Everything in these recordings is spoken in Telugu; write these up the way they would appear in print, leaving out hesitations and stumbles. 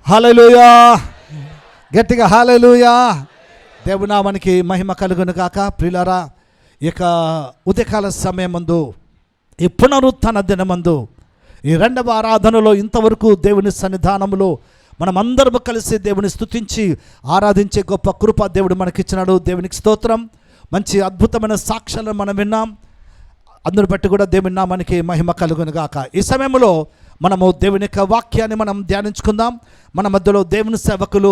హల్లెలూయా, గట్టిగా హల్లెలూయా. దేవుని నామానికి మహిమ కలుగును గాక. ప్రియులారా, ఇక ఉదయకాల సమయమందు, ఈ పునరుత్థాన దినమందు, ఈ రెండవ ఆరాధనలో ఇంతవరకు దేవుని సన్నిధానంలో మనమందరము కలిసి దేవుని స్తుతించి ఆరాధించే గొప్ప కృప దేవుడు మనకిచ్చినాడు. దేవునికి స్తోత్రం. మంచి అద్భుతమైన సాక్ష్యాలను మనం విన్నాం. అందరిని బట్టి కూడా దేవుని నామానికి మహిమ కలుగును గాక. ఈ సమయంలో మనము దేవుని యొక్క వాక్యాన్ని మనం ధ్యానించుకుందాం. మన మధ్యలో దేవుని సేవకులు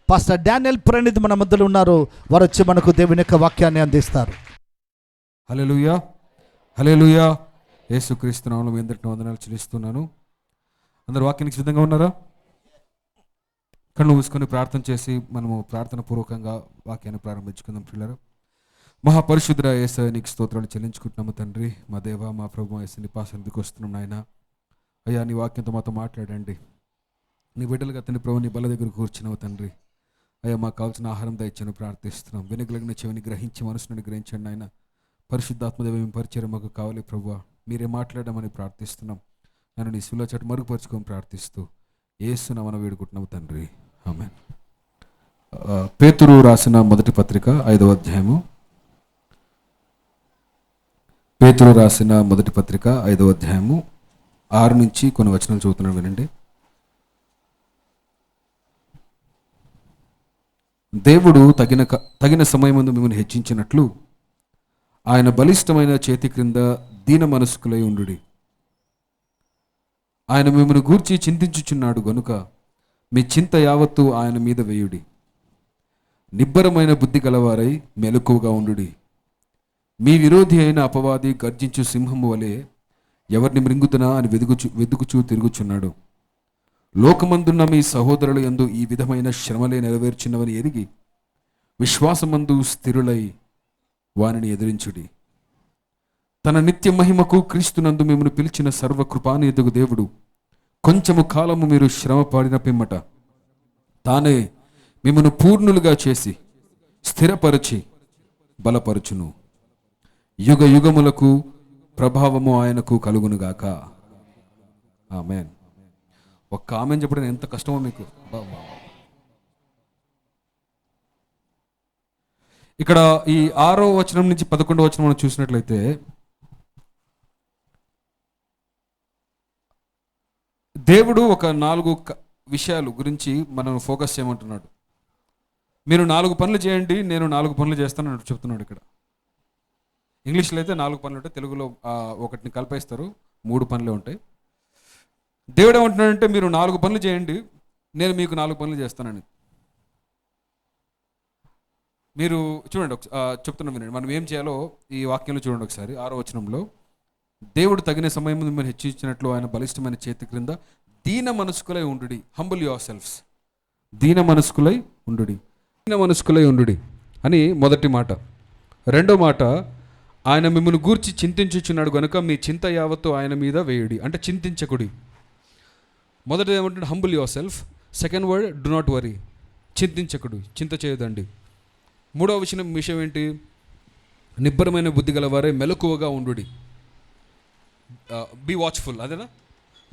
పాస్టర్ డానియల్ ప్రణీత్ మన మధ్యలో ఉన్నారు. వారు వచ్చి మనకు దేవుని యొక్క వాక్యాన్ని అందిస్తారు. హల్లెలూయా, హల్లెలూయా. యేసుక్రీస్తు నామములో మీ అందరికీ వందనాలు చెల్లిస్తున్నాను. అందరూ వాక్యానికి సిద్ధంగా ఉన్నారా? కళ్ళు మూసుకొని ప్రార్థన చేసి మనము ప్రార్థన పూర్వకంగా వాక్యాన్ని ప్రారంభించుకుందాం. పిల్లలు, మహాపరిశుద్ధ యేసయ్య నీకు స్తోత్రాలు చెల్లించుకుంటున్నాము తండ్రి. మా దేవ, మా ప్రభు యేసు నీ పాసన్నిధికి వస్తున్నాం నాయన. అయ్యా, నీ వాక్యంతో మాతో మాట్లాడండి. నీ బిడ్డలుగా తండ్రి ప్రభు నీ బల్ల దగ్గర కూర్చున్నావు తండ్రి. అయ్యా, మాకు కావాల్సిన ఆహారం దయచని ప్రార్థిస్తున్నాం. వినగలిగిన చెవిని గ్రహించి మనసుని గ్రహించండి ఆయన. పరిశుద్ధాత్మదేవ మేము పరిచయం మాకు కావాలి ప్రభువా. మీరే మాట్లాడమని ప్రార్థిస్తున్నాం. నన్ను నీ శిలువ చాటు మరుగుపరుచుకొని ప్రార్థిస్తూ యేసు నామమున వేడుకుంటున్నాము తండ్రి, ఆమేన్. పేతురు రాసిన మొదటి పత్రిక 5వ అధ్యాయము. పేతురు రాసిన మొదటి పత్రిక 5వ అధ్యాయము 6 నుంచి కొన్ని వచనాలు చదువుతున్నాను, వినండి. దేవుడు తగిన సమయమందు మిమ్మల్ని హెచ్చించినట్లు ఆయన బలిష్టమైన చేతి క్రింద దీన మనస్కులై ఉండుడి. ఆయన మిమ్మల్ని గూర్చి చింతించుచున్నాడు గనుక మీ చింత యావత్తు ఆయన మీద వేయుడి. నిబ్బరమైన బుద్ధి గలవారై మెలకువగా ఉండుడి. మీ విరోధి అయిన అపవాది గర్జించు సింహము వలె ఎవరిని మృంగుతున్నా అని వెదుకుచూ తిరుగుచున్నాడు. లోకమందున్న మీ సహోదరుల యందు ఈ విధమైన శ్రమలే నెరవేర్చినవని ఎరిగి విశ్వాసమందు స్థిరులై వానిని ఎదిరించుడి. తన నిత్య మహిమకు క్రీస్తునందు మిమ్మల్ని పిలిచిన సర్వకృపానిధుగు దేవుడు కొంచెము కాలము మీరు శ్రమ పడిన పిమ్మట తానే మిమ్మల్ని పూర్ణులుగా చేసి స్థిరపరచి బలపరచును. యుగ యుగములకు ప్రభావము ఆయనకు కలుగునుగాక, ఆమేన్. ఒక్క ఆమెన్ చెప్పడం ఎంత కష్టమో మీకు. ఇక్కడ ఈ 6వ వచనం నుంచి 11వ వచనం మనం చూసినట్లయితే, దేవుడు ఒక 4 విషయాలు గురించి మనం ఫోకస్ చేయమంటున్నాడు. మీరు 4 పనులు చేయండి, నేను 4 పనులు చేస్తానని చెప్తున్నాడు. ఇక్కడ ఇంగ్లీష్లో అయితే 4 పనులు ఉంటాయి, తెలుగులో ఒకటిని కలిపేస్తారు, 3 పనులే ఉంటాయి. దేవుడు ఏమంటున్నాడంటే, మీరు 4 పనులు చేయండి, నేను మీకు 4 పనులు చేస్తానని. మీరు చూడండి, చెప్తున్నాం వినండి. మనం ఏం చేయాలో ఈ వాక్యంలో చూడండి ఒకసారి. 6వ వచనంలో, దేవుడు తగిన సమయం మిమ్మల్ని హెచ్చించినట్లు ఆయన బలిష్టమైన చేతి క్రింద దీన మనస్కులై ఉండుడి. Humble your selfs. దీన మనస్కులై ఉండుడి, దీన మనస్కులై ఉండుడి అని మొదటి మాట. రెండో మాట, ఆయన మిమ్మల్ని గూర్చి చింతించుచున్నాడు కనుక మీ చింత యావత్తు ఆయన మీద వేయుడి. అంటే చింతించకుడి. మొదటిది ఏమంటే humble yourself. Second word, do not worry. చింతించకుడు, చింత చేయదండి. మూడవ విషయం ఏంటి? నిబ్బరమైన బుద్ధి గలవారే మెలకువగా ఉండుడి. Be watchful. అదేనా?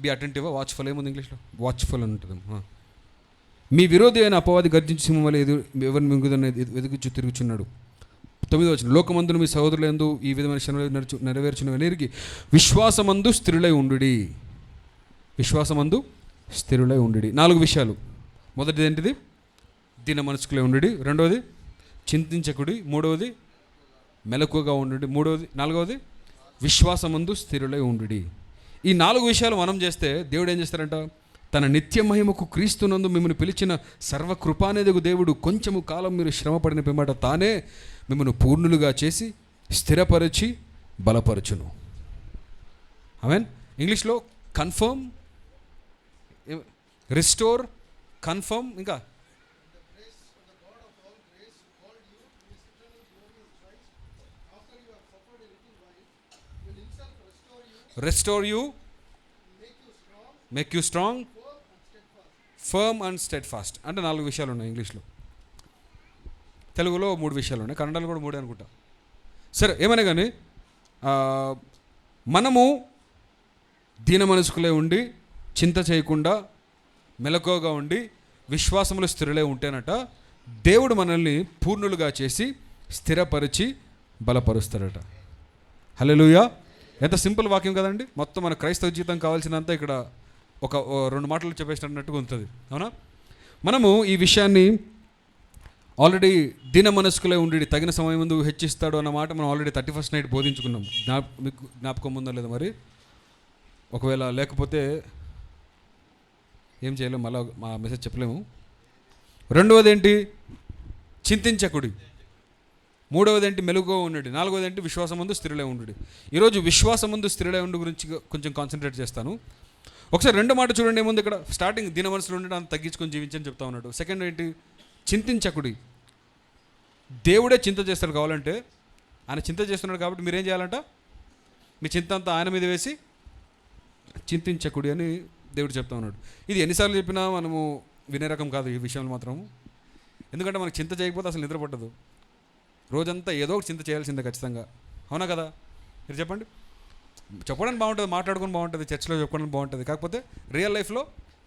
Be attentive. వాచ్ఫుల్ ఏముంది ఇంగ్లీష్లో? వాచ్ఫుల్ అని ఉంటుంది. మీ విరోధి అయిన అపవాది గర్జించి సింహం వలె ఎవరిని మింగుదని వెతుకుచు తిరుగుచున్నాడు. 9వ వచనం, లోకమందును మీ సహోదరులందు ఈ విధమైన శ్రమలు నెరవేర్చిన ఎరిగి విశ్వాసమందు స్థిరులై ఉండుడి. విశ్వాసమందు స్థిరులై ఉండుడి. 4 విషయాలు. మొదటిది ఏంటిది? దీన మనస్కులై ఉండుడి. రెండవది చింతించకుడి. మూడవది మెలకువగా ఉండుడి. 4వది విశ్వాసమందు స్థిరులై ఉండుడి. ఈ 4 విషయాలు మనం చేస్తే దేవుడు ఏం చేస్తారంట? తన నిత్య మహిమకు క్రీస్తునందు మిమ్మల్ని పిలిచిన సర్వకృపానిధి దేవుడు కొంచెము కాలం మీరు శ్రమపడిన పిమ్మట తానే మిమ్మల్ని పూర్ణులుగా చేసి స్థిరపరిచి బలపరచును. ఆమేన్. ఇంగ్లీష్లో కన్ఫర్మ్, రిస్టోర్, కన్ఫర్మ్, ఇంకా restore you, make you strong, firm and steadfast. అంటే 4 విషయాలు ఉన్నాయి ఇంగ్లీష్లో. తెలుగులో 3 విషయాలు ఉన్నాయి, కన్నడలో కూడా 3 అనుకుంటా. సరే, ఏమైనా కానీ మనము దీన మనసుకులే ఉండి చింత చేయకుండా మెలకువగా ఉండి విశ్వాసములో స్థిరులై ఉంటేనట దేవుడు మనల్ని పూర్ణులుగా చేసి స్థిరపరిచి బలపరుస్తాడట. హల్లెలూయా. ఎంత సింపుల్ వాక్యం కదండి. మొత్తం మన క్రైస్తవ జీవితం కావాల్సినంత ఇక్కడ ఒక 2 మాటలు చెప్పేసినట్టుగా ఉంటుంది, అవునా? మనము ఈ విషయాన్ని ఆల్రెడీ దిన మనస్కులే ఉండి తగిన సమయం ముందు హెచ్చిస్తాడు అన్న మాట మనం ఆల్రెడీ 31st నైట్ బోధించుకున్నాం. మీకు జ్ఞాపకం ఉందా లేదా? మరి ఒకవేళ లేకపోతే ఏం చేయలేము, మళ్ళీ మా మెసేజ్ చెప్పలేము. రెండవది ఏంటి? చింతించకుడి. మూడవది ఏంటి? మెలుగుగా ఉండు. నాలుగవది ఏంటి? విశ్వాసం ముందు స్థిరులై ఉండు. ఈరోజు విశ్వాసం ముందు స్థిరులై ఉండు గురించి కొంచెం కాన్సన్ట్రేట్ చేస్తాను. ఒకసారి 2 మాట చూడండి. ఏముంది ఇక్కడ? స్టార్టింగ్ దిన మనసులో ఉండి అంత తగ్గించుకొని జీవించని చెప్తా ఉన్నాడు. సెకండ్ ఏంటి? చింతించకుడి. దేవుడే చింత చేస్తాడు. కావాలంటే ఆయన చింత చేస్తున్నాడు కాబట్టి మీరేం చేయాలంట? మీ చింత అంతా ఆయన మీద వేసి చింతించకుడి అని దేవుడు చెప్తా ఉన్నాడు. ఇది ఎన్నిసార్లు చెప్పినా మనము వినే రకం కాదు ఈ విషయంలో మాత్రం. ఎందుకంటే మనకు చింత చేయకపోతే అసలు నిద్ర పట్టదు. రోజంతా ఏదో ఒకటి చింత చేయాల్సిందే ఖచ్చితంగా, అవునా కదా? మీరు చెప్పండి. చెప్పడానికి బాగుంటుంది, మాట్లాడుకొని బాగుంటుంది, చర్చిలో చెప్పుకోవడానికి బాగుంటుంది. కాకపోతే రియల్ లైఫ్లో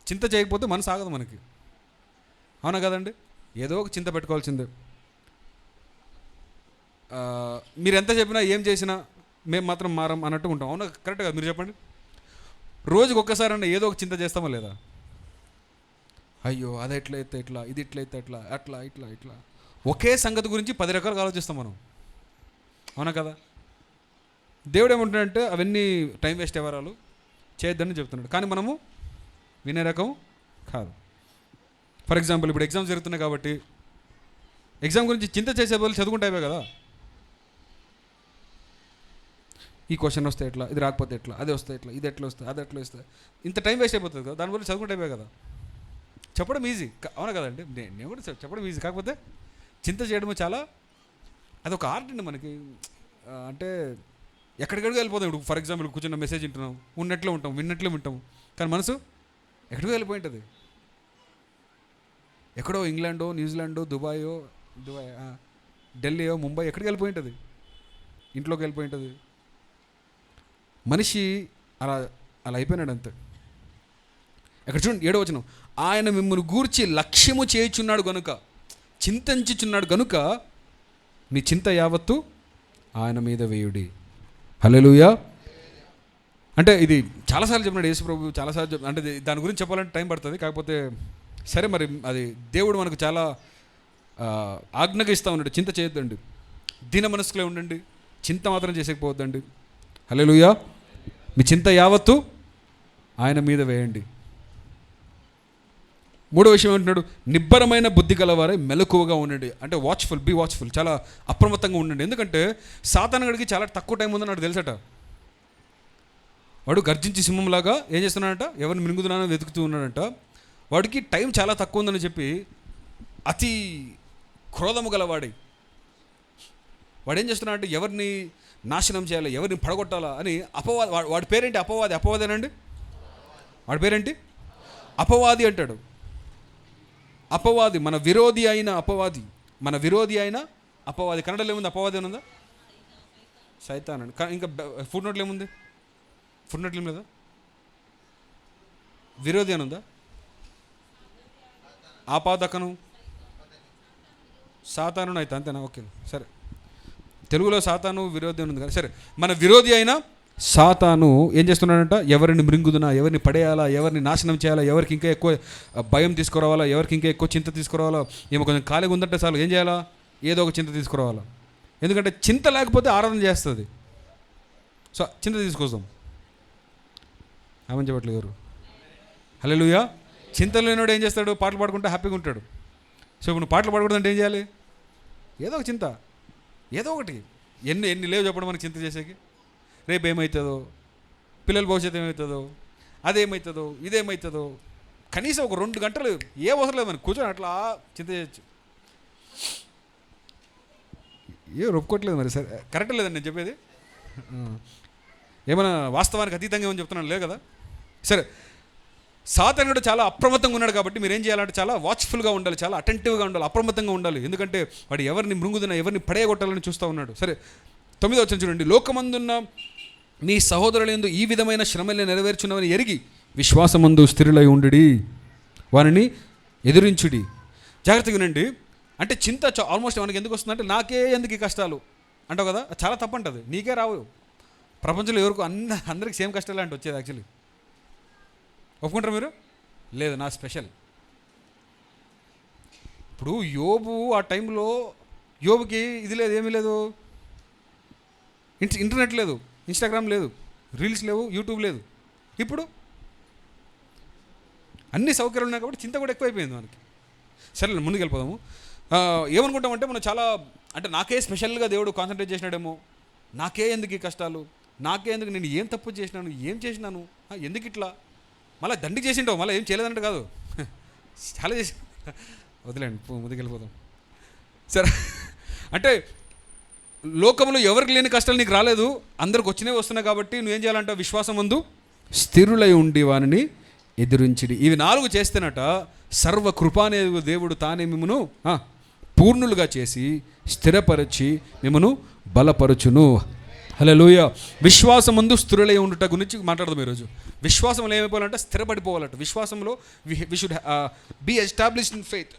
చింత చేయకపోతే మనసు ఆగదు మనకి, అవునా కదండి? ఏదో ఒక చింత పెట్టుకోవాల్సిందే. మీరు ఎంత చెప్పినా ఏం చేసినా మేము మాత్రం మారం అన్నట్టు ఉంటాం, అవునా? కరెక్ట్ కదా? మీరు చెప్పండి. రోజుకి ఒక్కసారన్నా ఏదో ఒక చింత చేస్తామా లేదా? అయ్యో అది ఎట్లయితే ఇట్లా, ఇది ఇట్లయితే ఎట్లా, అట్లా ఇట్లా ఇట్లా ఒకే సంగతి గురించి 10 రకాలుగా ఆలోచిస్తాం మనం, అవునా కదా? దేవుడు ఏమంటున్నాడంటే అవన్నీ టైం వేస్ట్ ఎవరాలు చేయొద్దని చెప్తున్నాడు. కానీ మనము వినే రకం కాదు. ఫర్ ఎగ్జాంపుల్ ఇప్పుడు ఎగ్జామ్స్ జరుగుతున్నాయి కాబట్టి ఎగ్జామ్ గురించి చింత చేసే వాళ్ళు చదువుకుంటావే కదా. ఈ క్వశ్చన్ వస్తే ఎట్లా, ఇది రాకపోతే ఎట్లా, అది వస్తే ఎట్లా, ఇది ఎట్లా వస్తుంది, అది ఎట్లా వస్తుంది, ఇంత టైం వేస్ట్ అయిపోతుంది కదా. దానివల్ల చదువుకుంటావే కదా. చెప్పడం ఈజీ, అవునా కదండి? నేను కూడా చెప్పడం ఈజీ. కాకపోతే చింత చేయడము చాలా అదొక ఆర్ట్ అండి మనకి. అంటే ఎక్కడికడికి వెళ్ళిపోతాం. ఇప్పుడు ఫర్ ఎగ్జాంపుల్ కూర్చున్న మెసేజ్ వింటున్నాం, ఉన్నట్లే ఉంటాం, విన్నట్లే వింటాం, కానీ మనసు ఎక్కడికో వెళ్ళిపోయింటుంది. ఎక్కడో ఇంగ్లాండో, న్యూజిలాండో, దుబాయ్, ఢిల్లీయో, ముంబై ఎక్కడికి వెళ్ళిపోయింటుంది, ఇంట్లోకి వెళ్ళిపోయింటుంది. మనిషి అలా అలా అయిపోయినాడు అంతే. ఎక్కడ చూడండి 7వ వచనం, ఆయన మిమ్మల్ని గూర్చి లక్ష్యము చేయుచున్నాడు గనుక, చింతించుచున్నాడు గనుక మీ చింత యావత్తు ఆయన మీద వేయుడి. హల్లెలూయా. అంటే ఇది చాలాసార్లు చెప్పినాడు యేసు ప్రభు, చాలాసార్లు అంటే దాని గురించి చెప్పాలంటే టైం పడుతుంది. కాకపోతే సరే, మరి అది దేవుడు మనకు చాలా ఆజ్ఞగా ఇస్తూ ఉన్నాడు. చింత చేయొద్దండి, దీన మనస్కులే ఉండండి, చింత మాత్రం చేసేకపోవద్దండి. హల్లెలూయా. మీ చింత యావత్తు ఆయన మీద వేయండి. 3వ విషయం ఏమంటున్నాడు? నిబ్బరమైన బుద్ధి గలవారై మెలకువగా ఉండండి. అంటే వాచ్ఫుల్, బీ వాచ్ఫుల్, చాలా అప్రమత్తంగా ఉండండి. ఎందుకంటే సాతానుడికి చాలా తక్కువ టైం ఉందని నాకు తెలుసట. వాడు గర్జించి సింహంలాగా ఏం చేస్తున్నాడంట? ఎవరిని మింగుతున్నానో వెతుకుతూ ఉన్నాడంట. వాడికి టైం చాలా తక్కువ ఉందని చెప్పి అతి క్రోధము గలవాడి వాడు ఏం చేస్తున్నాడంటే ఎవరిని నాశనం చేయాలి, ఎవరిని పడగొట్టాలా అని అపవాది. వాడి పేరేంటి? అపవాది. అపవాదేనండి వాడి పేరేంటి? అపవాది అంటాడు. అపవాది, మన విరోధి అయిన అపవాది, మన విరోధి అయిన అపవాది. కన్నడలో ఏముంది? అపవాది అని ఉందా? సైతాన్ అండి. ఇంకా ఫుడ్ నోట్లు ఏముంది? ఫుడ్ నోట్లు ఏం లేదా? విరోధి అని ఉందా? ఆపాదకను, సాతాను అయితే అంతేనా? ఓకే సరే, తెలుగులో సాతాను విరోధి అని ఉంది కదా. సరే, మన విరోధి అయిన సాతాను ఏం చేస్తున్నాడంట? ఎవరిని మృంగుదునా, ఎవరిని పడేయాలా, ఎవరిని నాశనం చేయాలా, ఎవరికి ఇంకా ఎక్కువ భయం తీసుకురావాలా, ఎవరికి ఇంకా ఎక్కువ చింత తీసుకురావాలా. ఏమో కొంచెం ఖాళీగా ఉందంటే చాలు ఏం చేయాలా? ఏదో ఒక చింత తీసుకురావాలా. ఎందుకంటే చింత లేకపోతే ఆరాధన చేస్తుంది. సో చింత తీసుకొస్తాం. ఆమెను చెప్పట్లేదు ఎవరు? హల్లెలూయా. చింత లేనివాడు ఏం చేస్తాడు? పాటలు పాడుకుంటే హ్యాపీగా ఉంటాడు. సో ఇప్పుడు పాటలు పాడకూడదంటే ఏం చేయాలి? ఏదో ఒక చింత, ఏదో ఒకటి. ఎన్ని లేవు చెప్పడం మనకి చింత చేసేకి. రేపు ఏమవుతుందో, పిల్లల భవిష్యత్తు ఏమవుతుందో, అదేమవుతుందో, ఇదేమవుతుందో. కనీసం ఒక 2 గంటలు ఏ అవసరం లేదు మనకి, కూర్చొని అట్లా చింత చేయొచ్చు. ఒప్పుకోవట్లేదు మరి. సరే, కరెక్ట్ లేదండి నేను చెప్పేది. ఏమైనా వాస్తవానికి అతీతంగా ఏమని చెప్తున్నాను లేదు కదా. సరే, సాతానుడు చాలా అప్రమత్తంగా ఉన్నాడు కాబట్టి మీరు ఏం చేయాలంటే చాలా వాచ్ఫుల్గా ఉండాలి, చాలా అటెంటివ్గా ఉండాలి, అప్రమత్తంగా ఉండాలి. ఎందుకంటే వాడు ఎవరిని మృంగుతున్నా, ఎవరిని పడేయగొట్టాలని చూస్తూ ఉన్నాడు. సరే, 9వ వచనం చూడండి. లోకమందున్న మీ సహోదరులందు ఈ విధమైన శ్రమల్ని నెరవేర్చున్నవని ఎరిగి విశ్వాసమందు స్థిరులై ఉండుడి, వారిని ఎదురించుడి. జాగ్రత్తగా వినండి. అంటే చింత ఆల్మోస్ట్ మనకి ఎందుకు వస్తుందంటే నాకే ఎందుకు ఈ కష్టాలు అంటావు కదా, చాలా తప్పంటది. నీకే రావు, ప్రపంచంలో ఎవరికి అందరికి సేమ్ కష్టాలు అంటే వచ్చేది యాక్చువల్లీ. ఒప్పుకుంటారు మీరు? లేదు, నా స్పెషల్. ఇప్పుడు యోబు ఆ టైంలో, యోబుకి ఇది లేదు, ఏమీ లేదు, ఇంటర్నెట్ లేదు, ఇన్స్టాగ్రామ్ లేదు, రీల్స్ లేవు, యూట్యూబ్ లేదు. ఇప్పుడు అన్ని సౌకర్యాలు ఉన్నాయి కాబట్టి చింత కూడా ఎక్కువైపోయింది మనకి. సరే ముందుకు వెళ్ళిపోదాము. ఏమనుకుంటామంటే మనం చాలా, అంటే నాకే స్పెషల్గా దేవుడు కాన్సన్ట్రేట్ చేసినాడేమో, నాకే ఎందుకు ఈ కష్టాలు, నాకే ఎందుకు, నేను ఏం తప్పు చేసినాను, ఏం చేసినాను, ఎందుకు ఇట్లా, మళ్ళీ దండికి చేసింటావు, మళ్ళీ ఏం చేయలేదంటే కాదు, చాలా చేసి వదిలేండి, ముందుకు వెళ్ళిపోదాం. సరే, అంటే లోకంలో ఎవరికి లేని కష్టాలు నీకు రాలేదు, అందరికి వచ్చినవి వస్తున్నాయి కాబట్టి నువ్వేం చేయాలంట, విశ్వాసం ముందు స్థిరులై ఉండి వానిని ఎదురించిడి. ఇవి 4 చేస్తేనట సర్వ కృపానే దేవుడు తానే మిమ్మును పూర్ణులుగా చేసి స్థిరపరచి మిమ్మును బలపరచును. హల్లెలూయా. విశ్వాసం ముందు స్థిరులై ఉండుట గురించి మాట్లాడదాం ఈరోజు. విశ్వాసంలో ఏమైపోవాలంటే స్థిరపడిపోవాలంట. విశ్వాసంలో we should be established in faith.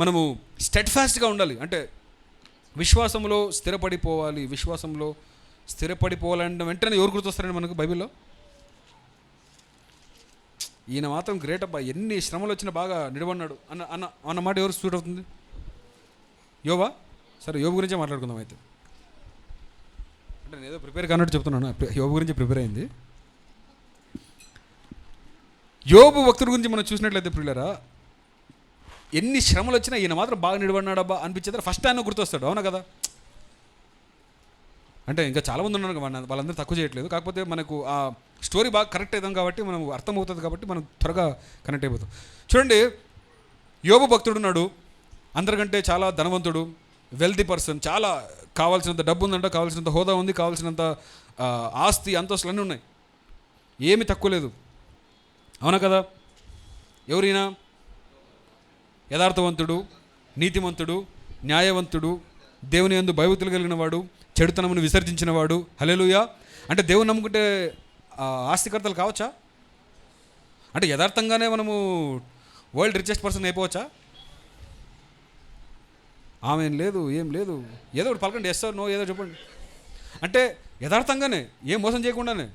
మనము స్టెడ్ఫాస్ట్గా ఉండాలి, అంటే విశ్వాసంలో స్థిరపడిపోవాలి. విశ్వాసంలో స్థిరపడిపోవాలంటే వెంటనే ఎవరు గుర్తొస్తారండి మనకు బైబిల్లో? ఈయన మాత్రం గ్రేట్ అబ్బా, ఎన్ని శ్రమలు వచ్చినా బాగా నిలబడినాడు అన్న అన్న అన్నమాట ఎవరు సూట్ అవుతుంది? యోబా. సరే, యోబు గురించే మాట్లాడుకుందాం అయితే. అంటే నేను ఏదో ప్రిపేర్ కానట్టు చెప్తున్నాను, యోబు గురించి ప్రిపేర్ అయింది. యోబు భక్తుడి గురించి మనం చూసినట్లయితే ప్రియులారా, ఎన్ని శ్రమలు వచ్చినా ఈయన మాత్రం బాగా నిలబడినాడబ్బా అనిపించేది ఫస్ట్ ఆయన గుర్తొస్తాడు. అవునా కదా? అంటే ఇంకా చాలామంది ఉన్నారు, వాళ్ళందరూ తక్కువ చేయట్లేదు, కాకపోతే మనకు ఆ స్టోరీ బాగా కరెక్ట్ అవుతాం కాబట్టి మనం అర్థమవుతుంది కాబట్టి మనం త్వరగా కనెక్ట్ అయిపోతాం. చూడండి, యోబు భక్తుడు ఉన్నాడు, అందరికంటే చాలా ధనవంతుడు, వెల్తీ పర్సన్, చాలా కావాల్సినంత డబ్బు ఉందంట, కావాల్సినంత హోదా ఉంది, కావాల్సినంత ఆస్తి అంతస్తులు అన్నీ ఉన్నాయి, ఏమీ తక్కువ లేదు. అవునా కదా? ఎవరైనా యథార్థవంతుడు, నీతిమంతుడు, న్యాయవంతుడు, దేవుని యందు భయభక్తులు కలిగిన వాడు, చెడుతనమును విసర్జించిన వాడు. హల్లెలూయా. అంటే దేవుని నమ్ముకుంటే ఆస్తికర్తలు కావచ్చా? అంటే యథార్థంగానే మనము వరల్డ్ రిచెస్ట్ పర్సన్ అయిపోవచ్చా? ఆమె లేదు, ఏం లేదు, ఏదో ఒకటి పలకండి, ఎస్ ఆర్ నో ఏదో చెప్పండి. అంటే యథార్థంగానే, ఏం మోసం చేయకుండానే,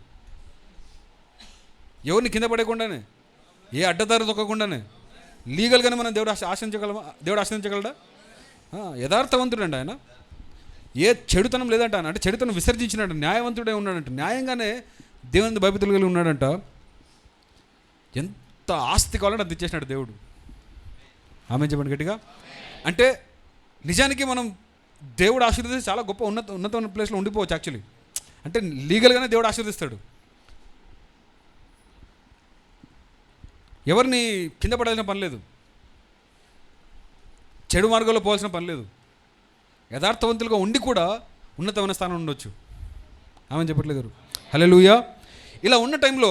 ఎవరిని కింద పడేయకుండానే, ఏ అడ్డదారి తొక్కకుండానే లీగల్గానే మనం దేవుడు ఆశ్రయించగలడా? యథార్థవంతుడండి ఆయన, ఏ చెడుతనం లేదంట ఆయన, అంటే చెడుతనం విసర్జించినట్టు న్యాయవంతుడే ఉన్నాడంట, న్యాయంగానే దేవుని భయభక్తులు కలిగి ఉన్నాడంట. ఎంత ఆస్తి కావాలంటే అంత ఇచ్చేసినాడు దేవుడు. ఆమె చెప్పండి గట్టిగా. అంటే నిజానికి మనం దేవుడు ఆశీర్వదిస్తే చాలా గొప్ప ఉన్నతమైన ప్లేస్లో ఉండిపోవచ్చు యాక్చువల్లీ. అంటే లీగల్గానే దేవుడు ఆశీర్వదిస్తాడు, ఎవరిని కింద పడాల్సిన పని లేదు, చెడు మార్గంలో పోవాల్సిన పని లేదు, యథార్థవంతులుగా ఉండి కూడా ఉన్నతమైన స్థానం ఉండొచ్చు. ఆమె చెప్పట్లేదు. హల్లెలూయా. ఇలా ఉన్న టైంలో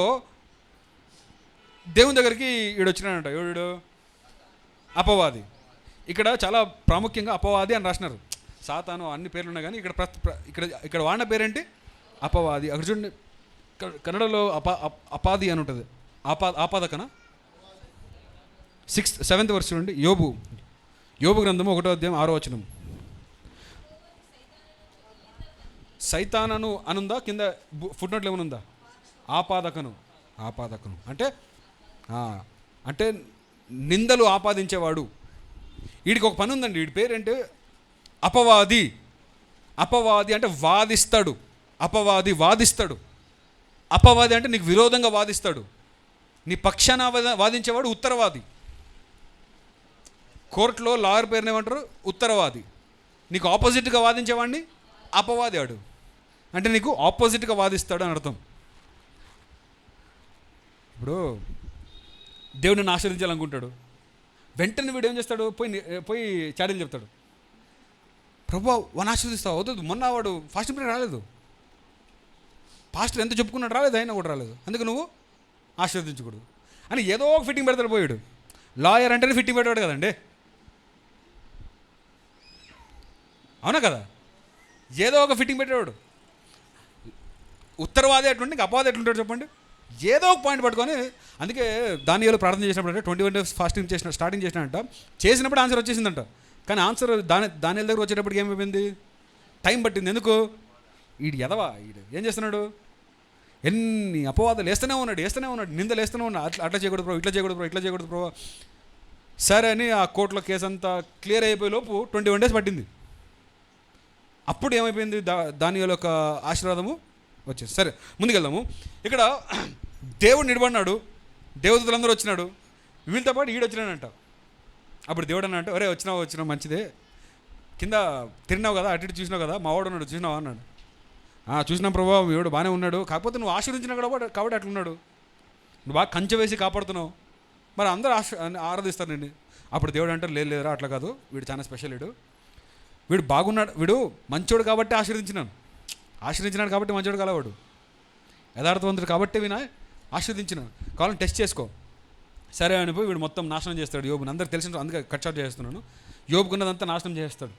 దేవుని దగ్గరికి ఈడొచ్చినాడంట. ఎవడు? అపవాది. ఇక్కడ చాలా ప్రాముఖ్యంగా అపవాది అని రాసినారు. సాతాను అన్ని పేర్లు ఉన్నాయి కానీ ఇక్కడ వాడిన పేరేంటి? అపవాది. అక్కడ చూడండి, కన్నడలో అపాది అని ఉంటుంది. ఆపాదకనా? 7th వర్స్ చూడండి. యోబు గ్రంథము 1వ అధ్యాయం 6వ వచనం. సైతానను అనుందా? కింద ఫుట్ నోట్లు ఏమనుందా? ఆపాదకను అంటే నిందలు ఆపాదించేవాడు. వీడికి ఒక పని ఉందండి, వీడి పేరేంటి? అపవాది. అంటే వాదిస్తాడు. వాదిస్తాడు. అపవాది అంటే నీకు విరోధంగా వాదిస్తాడు. నీ పక్షాన వాదించేవాడు ఉత్తరవాది. కోర్టులో లాయర్ పేరుని ఏమంటారు? ఉత్తరవాది. నీకు ఆపోజిట్గా వాదించేవాడిని అపవాది ఆడు. అంటే నీకు ఆపోజిట్గా వాదిస్తాడు అని అర్థం. ఇప్పుడు దేవుడిని ఆశీర్వదించాలనుకుంటాడు, వెంటనే వీడు ఏం చేస్తాడు? పోయి చాడీలు చెప్తాడు. ప్రభువా వాడిని ఆశీర్వదిస్తావు? అవుతుంది. మొన్న వాడు ఫాస్టింగ్ పీరియడ్ రాలేదు, పాస్టర్ ఎంత చెప్పుకున్నాడు రాలేదు, అయినా కూడా రాలేదు, అందుకు నువ్వు ఆశీర్వదించకూడదు అని ఏదో ఒక ఫిట్టింగ్ పెడతాడు. పోయాడు లాయర్ అంటేనే ఫిట్టింగ్ పెట్టాడు కదండి, అవునా కదా? ఏదో ఒక ఫిట్టింగ్ పెట్టేవాడు. ఉత్తరవాది ఎట్లుంటే ఇంకా అపవాది ఎట్లుంటాడు చెప్పండి? ఏదో ఒక పాయింట్ పట్టుకొని, అందుకే దానియేలు ప్రార్థన చేసినప్పుడు అంటే 21 days ఫాస్టింగ్ స్టార్టింగ్ చేసినట్ట, చేసినప్పుడు ఆన్సర్ వచ్చేసిందంట. కానీ ఆన్సర్ దానియేలు దగ్గర వచ్చేటప్పటికి ఏమైపోయింది, టైం పట్టింది. ఎందుకు? వీడు ఎదవా, వీడు ఏం చేస్తున్నాడు, ఎన్ని అపవాదాలు వేస్తూనే ఉన్నాడు, నిందలు వేస్తూనే ఉన్నాడు. అట్లా చేయకూడదు బ్రో, ఇట్లా చేయకూడదు బ్రో. సరే అని ఆ కోర్టులో కేసు అంతా క్లియర్ అయిపోయే లోపు 21 days పట్టింది. అప్పుడు ఏమైపోయింది, దానియేలు యొక్క ఆశీర్వాదము వచ్చేసి. సరే ముందుకెళ్దాము. ఇక్కడ దేవుడు నిలబడినాడు, దేవదూతలందరూ వచ్చినాడు, వీళ్ళతో పాటు ఈడు వచ్చినాడంట. అప్పుడు దేవుడు అన్న అంటే, ఒరే వచ్చినావు మంచిదే, కింద తిరిగినావు కదా, అటు ఇటు చూసినావు కదా, మా వాడు ఉన్నాడు చూసినావా అన్నాడు. చూసినా ప్రభావ వీడు బాగానే ఉన్నాడు, కాకపోతే నువ్వు ఆశీర్వదించినా కాబట్టి అట్లున్నాడు, నువ్వు బాగా కంచె వేసి కాపాడుతున్నావు, మరి అందరూ ఆరాధిస్తారు నిన్ను. అప్పుడు దేవుడు అంటారు, లేదురా అట్లా కాదు, వీడు చాలా స్పెషల్, వీడు బాగున్నాడు, వీడు మంచోడు కాబట్టి ఆశీర్వదించినాడు కాబట్టి మంచోడు కలవాడు, యథార్థవంతుడు కాబట్టి ఆశీర్వదించినాడు, కావాలని టెస్ట్ చేసుకో. సరే అనిపోయి వీడు మొత్తం నాశనం చేస్తాడు యోబుని. అందరికి తెలిసిన, అందుకే కట్ షాట్ చేస్తున్నాను. యోబుకున్నదంతా నాశనం చేస్తాడు.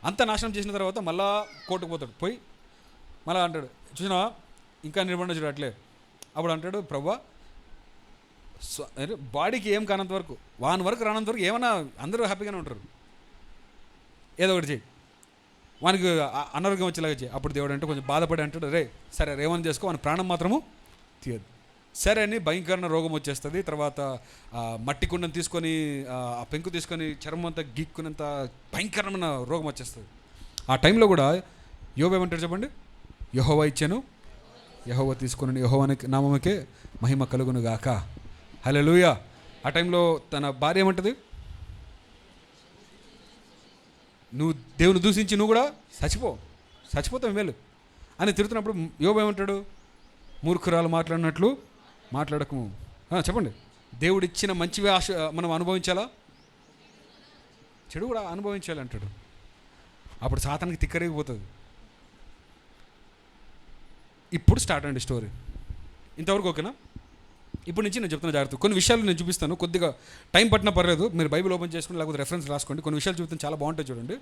అంతా నాశనం చేసిన తర్వాత మళ్ళా కోర్టుకు పోతాడు. పోయి మళ్ళీ అంటాడు, చూసినావా ఇంకా నిలబడి చూడు అట్లే. అప్పుడు అంటాడు, ప్రభువా బాడీకి ఏం కానంత వరకు, వాని వరకు రానంత వరకు ఏమన్నా అందరూ హ్యాపీగానే ఉంటారు, ఏదో ఒకటి చేయి, వానికి అనారోగ్యం వచ్చేలాగా చేయి. అప్పుడు దేవుడు అంటే కొంచెం బాధపడి అంటాడు, సరే రేవని చేసుకో, వాని ప్రాణం మాత్రము తీయదు. సరే అని భయంకరమైన రోగం వచ్చేస్తుంది. తర్వాత మట్టి కుండను తీసుకొని, ఆ పెంకు తీసుకొని చర్మం అంతా గీక్కునంత భయంకరమైన రోగం వచ్చేస్తుంది. ఆ టైంలో కూడా యోబు ఏమంటాడు చెప్పండి, యెహోవా ఇచ్చాను, యెహోవా తీసుకుని, యెహోవా నామముకే మహిమ కలుగును గాక, హల్లెలూయా. ఆ టైంలో తన భార్య ఏమంటుంది, నువ్వు దేవుని దూషించి నువ్వు కూడా చచ్చిపోతావు మేలు అని తిడుతున్నప్పుడు యోబు ఏమంటాడు, మూర్ఖురాలు మాట్లాడినట్లు మాట్లాడకము. చెప్పండి, దేవుడిచ్చిన మంచివి మనం అనుభవించాలా, చెడు కూడా అనుభవించాలి అంటాడు. అప్పుడు సాతానికి తిక్కరేగిపోతుంది. ఇప్పుడు స్టార్ట్ అండి స్టోరీ. ఇంతవరకు ఓకేనా? ఇప్పుడు నుంచి నేను చెప్తున్న జాగ్రత్త, కొన్ని విషయాలు నేను చూపిస్తాను, కొద్దిగా టైం పట్టినా పర్లేదు, మీరు బైబిల్ ఓపెన్ చేసుకుని లేకపోతే రెఫరెన్స్ రాసుకోండి. కొన్ని విషయాలు చూపిస్తాను, చాలా బాగుంటాయి చూడండి.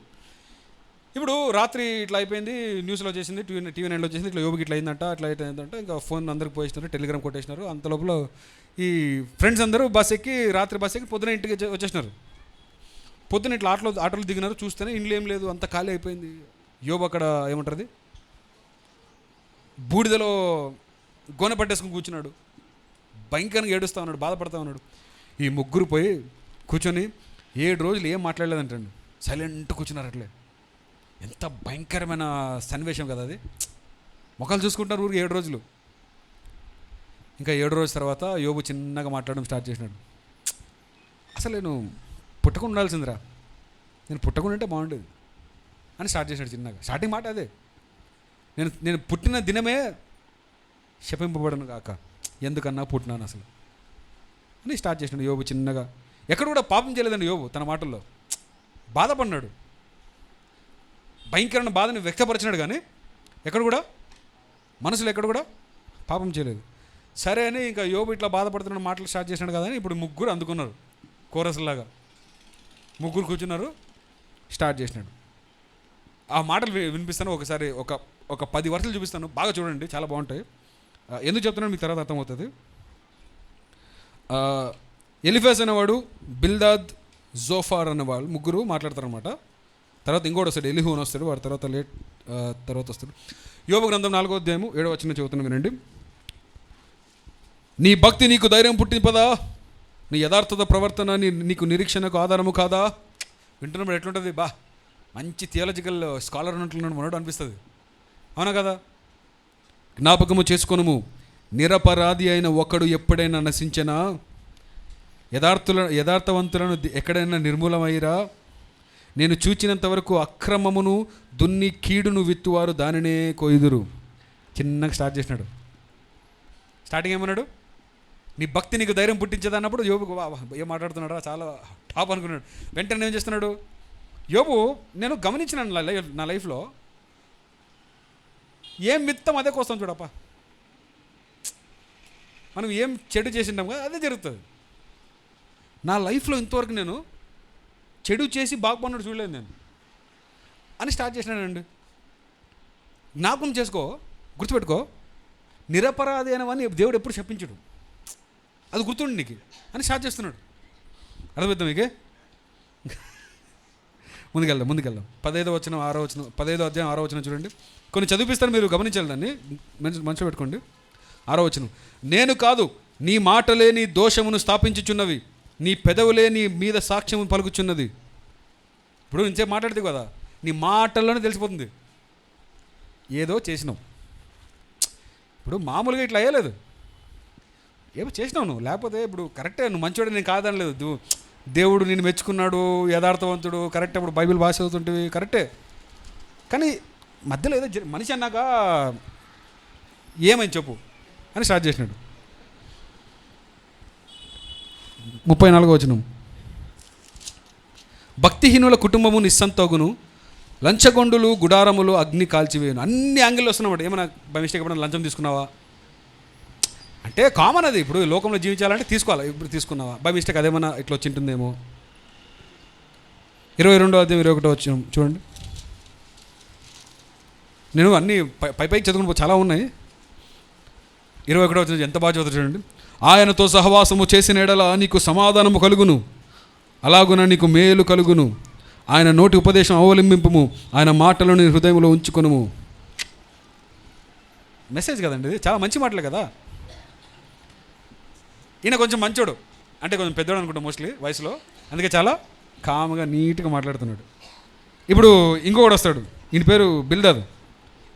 ఇప్పుడు రాత్రి ఇట్లా అయిపోయింది, న్యూస్లో వచ్చేసింది, టీవీ 9లో వచ్చేసింది, ఇట్లా యోబుకి ఇట్లా అయిందంట, అట్లా అయిందంట. ఇంకా ఫోన్ అందరికి పోయిస్తున్నారు, టెలిగ్రామ్ కొట్టేసినారు. అంత లోపల ఈ ఫ్రెండ్స్ అందరూ రాత్రి బస్ ఎక్కి పొద్దున ఇంటికి వచ్చేసినారు. పొద్దున ఇట్లా ఆటోలు దిగినారు, చూస్తేనే ఇంట్లో ఏం లేదు, అంత ఖాళీ అయిపోయింది. యోబు అక్కడ ఏమంటారు, బూడిదలో గోనె పట్టేసుకుని కూర్చున్నాడు, భయంకరంగా ఏడుస్తూ ఉన్నాడు, బాధపడతా ఉన్నాడు. ఈ ముగ్గురు పోయి కూర్చొని 7 రోజులు ఏం మాట్లాడలేదంటండి, సైలెంట్ కూర్చున్నారు. అట్లే ఎంత భయంకరమైన సన్నివేశం కదా అది. ముఖాలు చూసుకుంటారు ఊరికి 7 రోజులు. ఇంకా 7 రోజుల తర్వాత యోబు చిన్నగా మాట్లాడడం స్టార్ట్ చేసినాడు. అసలు నేను పుట్టకుండా ఉండాల్సిందిరా, నేను పుట్టకుండా ఉంటే బాగుండేది అని స్టార్ట్ చేసినాడు చిన్నగా. స్టార్టింగ్ మాట అదే, నేను పుట్టిన దినమే శపింపబడను కాక, ఎందుకన్నా పుట్టినాను అసలు అని స్టార్ట్ చేసినాడు యోబు చిన్నగా. ఎక్కడ కూడా పాపం చేయలేదండి యోబు, తన మాటల్లో బాధపడినాడు, భయంకరమైన బాధని వ్యక్తపరిచినాడు, కానీ ఎక్కడ కూడా మనసులో ఎక్కడ కూడా పాపం చేయలేదు. సరే అని ఇంకా యోబు ఇట్లా బాధపడుతున్న మాటలు స్టార్ట్ చేసినాడు కదా అని ఇప్పుడు ముగ్గురు అందుకున్నారు, కోరస్లాగా ముగ్గురు కూర్చున్నారు, స్టార్ట్ చేసినాడు. ఆ మాటలు వినిపిస్తాను ఒకసారి, ఒక 10 వరుసలు చూపిస్తాను, బాగా చూడండి, చాలా బాగుంటాయి. ఎందుకు చెప్తున్నాను మీకు తర్వాత అర్థమవుతుంది. ఎలిఫాజ్ అనేవాడు, బిల్దాద్, జోఫార్ అనేవాళ్ళు ముగ్గురు మాట్లాడతారనమాట. తర్వాత ఇంకోటి వస్తాడు, ఎలిహు అని వస్తాడు, వాడి తర్వాత వస్తాడు. యోబు గ్రంథం 4వ అధ్యాయము 7వ వచనం చదువుతున్నాం, వినండి. నీ భక్తి నీకు ధైర్యం పుట్టింపదా, నీ యథార్థత ప్రవర్తన నీకు నిరీక్షణకు ఆధారము కాదా. వింటున్నప్పుడు ఎట్లుంటుంది, మంచి థియాలజికల్ స్కాలర్ ఉన్నట్లున్నాడు మనోడు అనిపిస్తుంది, అవునా కదా. జ్ఞాపకము చేసుకొనుము, నిరపరాధి అయిన ఒకడు ఎప్పుడైనా నశించెనా, యథార్థవంతులను ఎక్కడైనా నిర్మూలమైరా. నేను చూచినంత వరకు అక్రమమును దున్ని కీడును విత్తువారు దానినే కొయ్యుదురు. చిన్నగా స్టార్ట్ చేసినాడు. స్టార్టింగ్ ఏమన్నాడు, నీ భక్తి నీకు ధైర్యం పుట్టించేది అన్నప్పుడు యోబు ఏం మాట్లాడుతున్నాడా, చాలా టాప్ అనుకున్నాడు. వెంటనే ఏం చేస్తున్నాడు యోబు, నేను గమనించినాను నా లైఫ్లో, ఏం మిత్తం అదే కోసం చూడప్ప, మనం ఏం చెడు చేసింటాం కదా అదే జరుగుతుంది. నా లైఫ్లో ఇంతవరకు నేను చెడు చేసి బాగుపడినట్టు చూడలేదు నేను అని స్టార్ట్ చేసినానండి. జ్ఞాపకం చేసుకో, గుర్తుపెట్టుకో, నిరపరాధి అయినవని దేవుడు ఎప్పుడు చెప్పించడు, అది గుర్తుండి నీకు అని స్టార్ట్ చేస్తున్నాడు. అర్థమవుతాం మీకే? ముందుకెళ్దాం 15వ వచనం 6వ వచనం, 15వ అధ్యాయం 6వ వచనం చూడండి. కొన్ని చదివిస్తాను, మీరు గమనించాలి దాన్ని, మనసులో పెట్టుకోండి. 6వ వచనం, నేను కాదు నీ మాటలే నీ దోషమును స్థాపించుచున్నవి, నీ పెదవులే నీ మీద సాక్ష్యము పలుకుచున్నది. ఇప్పుడు ఇంచే మాట్లాడితే కదా, నీ మాటల్లోనే తెలిసిపోతుంది ఏదో చేసినావు. ఇప్పుడు మామూలుగా ఇట్లా అయ్యలేదు, ఏమో చేసినావు నువ్వు, లేకపోతే ఇప్పుడు కరెక్టే, నువ్వు మంచివాడు నేను కాదనలేదు, దేవుడు నేను మెచ్చుకున్నాడు, యథార్థవంతుడు, కరెక్ట్, అప్పుడు బైబిల్ భాష అవుతుంటివి, కరెక్టే. కానీ మధ్యలో ఏదో మనిషి అన్నాక ఏమని చెప్పు అని స్టార్ట్ చేసినాడు. 34వ వచనం, భక్తిహీనుల కుటుంబము నిస్సంతోగును, లంచగొండులు గుడారములు అగ్ని కాల్చివేయను. అన్ని యాంగిల్లో వస్తున్నమాట. ఏమైనా బై మిస్టేక్ ఎప్పుడైనా లంచం తీసుకున్నావా అంటే కామన్ అది, ఇప్పుడు లోకంలో జీవించాలంటే తీసుకోవాలి, ఇప్పుడు తీసుకున్నావా బై మిస్టేక్, అదేమన్నా ఇట్లా వచ్చింటుందేమో. 22వ అధ్యాయం 21వ వచనం చూడండి. నేను అన్నీ పైకి చదువుకుని చాలా ఉన్నాయి. 21వ వచనం ఎంత బాగా చదువుతారు చూడండి. ఆయనతో సహవాసము చేసిన ఎడల నీకు సమాధానము కలుగును, అలాగున నీకు మేలు కలుగును. ఆయన నోటి ఉపదేశం అవలంబింపుము, ఆయన మాటలను నీ హృదయంలో ఉంచుకొనుము. మెసేజ్ కదండి ఇది, చాలా మంచి మాటలే కదా. ఈయన కొంచెం మంచోడు, అంటే కొంచెం పెద్దోడు అనుకుంటా మోస్ట్లీ వయసులో, అందుకే చాలా కామ్గా నీట్గా మాట్లాడుతున్నాడు. ఇప్పుడు ఇంకొకటి వస్తాడు, ఈయన పేరు బిల్దదు.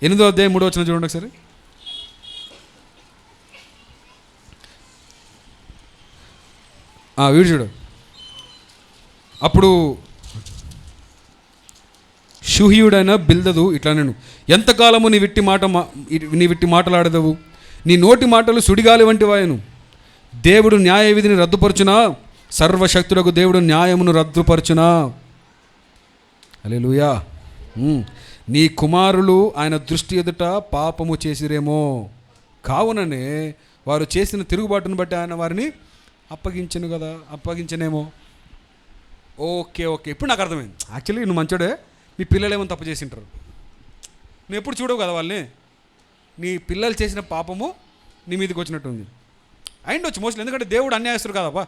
8వ అధ్యాయం 3వ వచనం చూడండి ఒకసారి. వీడు చూడు. అప్పుడు షూహీయుడైన బిల్దదు ఇట్లా, నేను ఎంతకాలము నీ విట్టి మాటలాడదవు, నీ నోటి మాటలు సుడిగాలి వంటి వాయను. దేవుడు న్యాయ విధిని రద్దుపరచునా, సర్వశక్తులకు దేవుడు న్యాయమును రద్దుపరచునా. హల్లెలూయా. నీ కుమారులు ఆయన దృష్టి ఎదుట పాపము చేసిరేమో, కావుననే వారు చేసిన తిరుగుబాటును బట్టి ఆయన వారిని అప్పగించను కదా, అప్పగించనేమో. ఓకే, ఇప్పుడు నాకు అర్థమైంది. యాక్చువల్లీ నువ్వు మంచోడే, మీ పిల్లలు ఏమో తప్పు చేసింటారు, నువ్వు ఎప్పుడు చూడవు కదా వాళ్ళని, నీ పిల్లలు చేసిన పాపము నీ మీదకి వచ్చినట్టుంది. అయిండొచ్చు మోస్ట్లీ, ఎందుకంటే దేవుడు అన్యాయస్తుడు కాదబ్బా,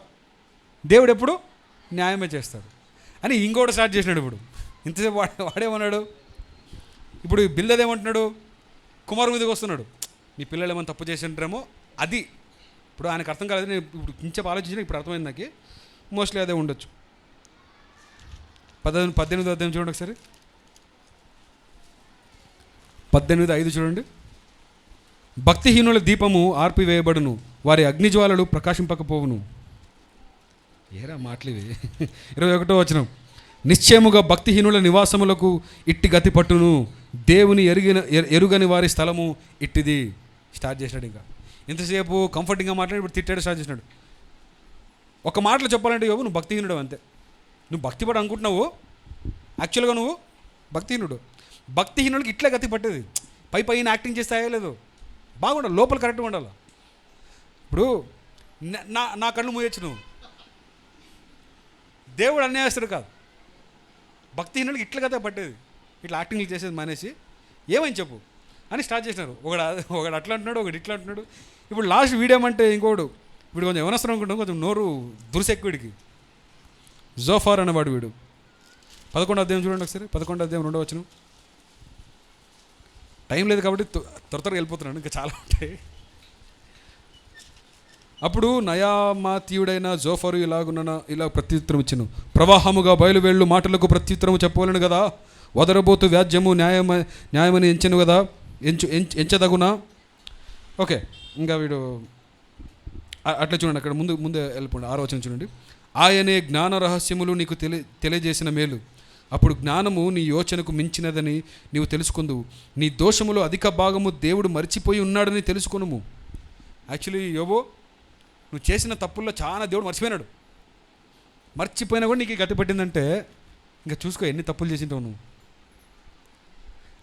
దేవుడు ఎప్పుడు న్యాయమే చేస్తాడు అని ఇంకోటి స్టార్ట్ చేసినాడు. ఇప్పుడు ఇంతసేపు వాడేమన్నాడు, ఇప్పుడు బిల్దదేమంటున్నాడు, కుమారు మీదకి వస్తున్నాడు, నీ పిల్లలు ఏమైనా తప్పు చేసి ఉంటారేమో. అది ఇప్పుడు ఆయనకు అర్థం కాలేదు, నేను ఇప్పుడు కించెపు ఆలోచించిన, ఇప్పుడు అర్థమైంది నాకు, మోస్ట్లీ అదే ఉండొచ్చు. 18వ అధ్యాయం చూడండి ఒకసారి. 18:5 చూడండి. భక్తిహీనుల దీపము ఆర్పివేయబడును, వారి అగ్నిజ్వాలలు ప్రకాశింపకపోవును. ఏరా మాటలివి. 21వ వచనం, నిశ్చయముగా భక్తిహీనుల నివాసములకు ఇట్టి గతి పట్టును, దేవుని ఎరుగని వారి స్థలము ఇట్టిది. స్టార్ట్ చేసినాడు. ఇంకా ఇంతసేపు కంఫర్టింగ్గా మాట్లాడి ఇప్పుడు తిట్టాడు స్టార్ట్ చేసినాడు. ఒక మాటలో చెప్పాలంటే యోబు, నువ్వు భక్తిహీనుడు అంతే. నువ్వు భక్తిపడు అనుకుంటున్నావు, యాక్చువల్గా నువ్వు భక్తిహీనుడు. భక్తిహీనుడికి ఇట్లా గతి పట్టేది, పైన యాక్టింగ్ చేస్తే అయ్యలేదు, బాగుండాలి, లోపల కరెక్ట్గా ఉండాలి. ఇప్పుడు నా కళ్ళు మూయొచ్చు, నువ్వు దేవుడు అన్యాయస్తుడు కాదు. భక్తిహీనుడికి ఇట్లా గతే పట్టేది, ఇట్లా యాక్టింగ్లు చేసేది మానేసి ఏమని చెప్పు అని స్టార్ట్ చేసినారు. ఒకడు అట్లా అంటున్నాడు, ఒకటి ఇట్లా అంటున్నాడు. ఇప్పుడు లాస్ట్ వీడియో అంటే ఇంకోడు, వీడు కొంచెం ఏమనవసరం అనుకుంటాం, కొంచెం నోరు దురుసెక్కుడికి. జోఫార్ అనేవాడు వీడు. 11వ అధ్యాయం చూడండి ఒకసారి. 11వ అధ్యాయం 2వ వచనం. టైం లేదు కాబట్టి త్వరగా వెళ్ళిపోతున్నాను, ఇంకా చాలా ఉంటాయి. అప్పుడు నయామాతీయుడైన జోఫరు ఇలా ప్రత్యుత్తరం ఇచ్చెను, ప్రవాహముగా బయలువేళ్ళు మాటలకు ప్రత్యుత్తరము చెప్పవలను కదా, వదరబోతు వ్యాజ్యము న్యాయమని ఎంచెను కదా, ఎంచదగునా. ఓకే, ఇంకా వీడు అట్లా చూడండి, అక్కడ ముందే వెళ్ళిపోండి. 6వ వచనం చూడండి. ఆయనే జ్ఞాన రహస్యములు నీకు తెలియజేసిన మేలు, అప్పుడు జ్ఞానము నీ యోచనకు మించినదని నీవు తెలుసుకుందువు. నీ దోషములో అధిక భాగము దేవుడు మర్చిపోయి ఉన్నాడని తెలుసుకొనుము. యాక్చువల్లీ యోబో, నువ్వు చేసిన తప్పుల్లో చాలా దేవుడు మర్చిపోయినాడు. మర్చిపోయినా కూడా నీకు గతి పట్టిందంటే ఇంకా చూసుకో ఎన్ని తప్పులు చేసింటావు నువ్వు.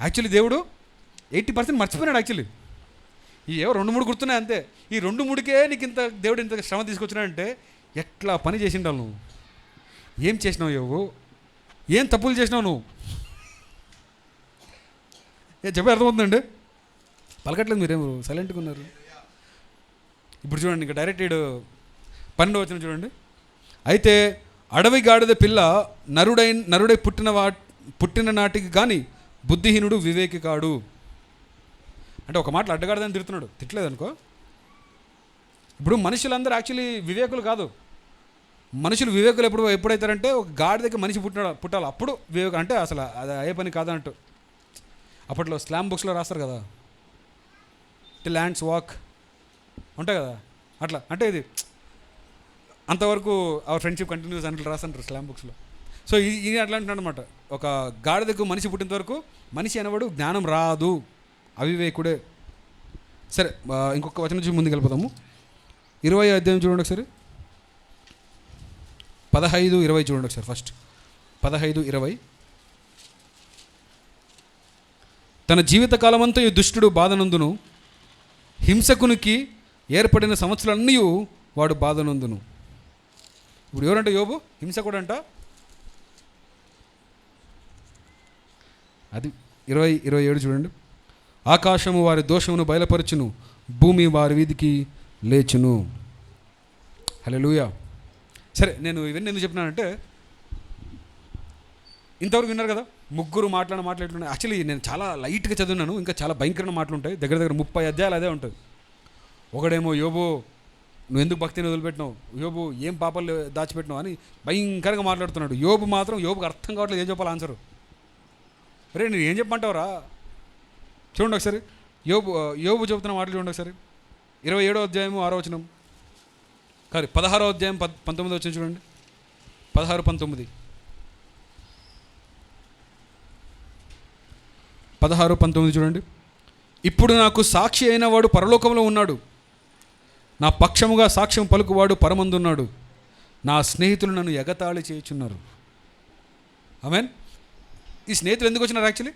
యాక్చువల్లీ దేవుడు 80% మర్చిపోయినాడు. యాక్చువల్లీ ఈ 2-3 గుర్తున్నాయి అంతే. ఈ 2-3కే నీకు దేవుడు ఇంత శ్రమ తీసుకొచ్చినాడంటే ఎట్లా పని చేసిండావు నువ్వు, ఏం చేసినావు యోగు, ఏం తప్పులు చేసినావు నువ్వు, చెప్పి అర్థమవుతుందండి. పలకట్లేదు, మీరేమో సైలెంట్గా ఉన్నారు. ఇప్పుడు చూడండి, ఇంకా డైరెక్ట్ 12వ వచనం చూడండి. అయితే అడవి గాడిద పిల్ల నరుడై పుట్టిన నాటికి కానీ బుద్ధిహీనుడు వివేకి కాడు. అంటే ఒక మాటలు అడ్డగాడిదని తిడుతున్నాడు, తిట్టలేదు అనుకో. ఇప్పుడు మనుషులందరూ యాక్చువల్లీ వివేకులు కాదు. మనుషులు వివేకులు ఎప్పుడైతారంటే ఒక గాడిదకి మనిషి పుట్టాలి, అప్పుడు వివేకం. అంటే అసలు అది అయ్యే పని కాదంటూ అప్పట్లో స్లామ్ బుక్స్లో రాస్తారు కదా, టిల్ ల్యాండ్స్ వాక్ ఉంటాయి కదా, అట్లా. అంటే ఇది అంతవరకు అవర్ ఫ్రెండ్షిప్ కంటిన్యూస్ అన్నట్లు రాస్తుంటారు స్లామ్ బుక్స్లో. సో ఇది అట్లా అంటున్నాడు అనమాట. ఒక గాడిదకు మనిషి పుట్టినంత వరకు మనిషి అనేవాడు జ్ఞానం రాదు, అవివేకుడే. సరే, ఇంకొక వచనం నుంచి ముందుకు వెళ్ళిపోతాము. 20వ అధ్యాయం చూడండి ఒకసారి, 15-20 చూడండి ఒకసారి. ఫస్ట్ 15-20. తన జీవితకాలమంతా ఈ దుష్టుడు బాధనందును, హింసకునికి ఏర్పడిన సంవత్సరాలన్నీ వాడు బాధనందును. ఇప్పుడు ఎవరంటే యోబు హింసకుడు అంట. అది 20-27 చూడండి. ఆకాశము వారి దోషమును బయలుపరచును, భూమి వారి వీధికి లేచును. హల్లెలూయా. సరే, నేను ఇవన్నీ ఎందుకు చెప్పినానంటే, ఇంతవరకు విన్నారు కదా, ముగ్గురు మాట్లాడుతున్నాను. యాక్చువల్లీ నేను చాలా లైట్గా చదివినాను, ఇంకా చాలా భయంకరమైన మాటలు ఉంటాయి. దగ్గర 30 అధ్యాయాలు అదే ఉంటుంది. ఒకడేమో యోబు నువ్వు ఎందుకు భక్తిని వదిలిపెట్టినావు, యోబు ఏం పాపాలు దాచిపెట్టినావు అని భయంకరంగా మాట్లాడుతున్నాడు. యోబు మాత్రం యోబుకి అర్థం కావట్లేదు ఏం చెప్పాలి ఆన్సరు. అరే నేను ఏం చెప్పమంటావురా, చూడండి ఒకసారి. యోబు చెబుతున్న మాటలు చూడండి ఒకసారి. 27వ అధ్యాయము 6వ వచనం, కానీ 16వ అధ్యాయం 19వ వచనం చూడండి. 16-19. 16-19 చూడండి. ఇప్పుడు నాకు సాక్షి అయిన వాడు పరలోకంలో ఉన్నాడు, నా పక్షముగా సాక్ష్యం పలుకువాడు పరమందున్నాడు, నా స్నేహితులు నన్ను ఎగతాళి చేయుచున్నారు. ఆమేన్. ఈ స్నేహితులు ఎందుకు వచ్చినారు? యాక్చువల్లీ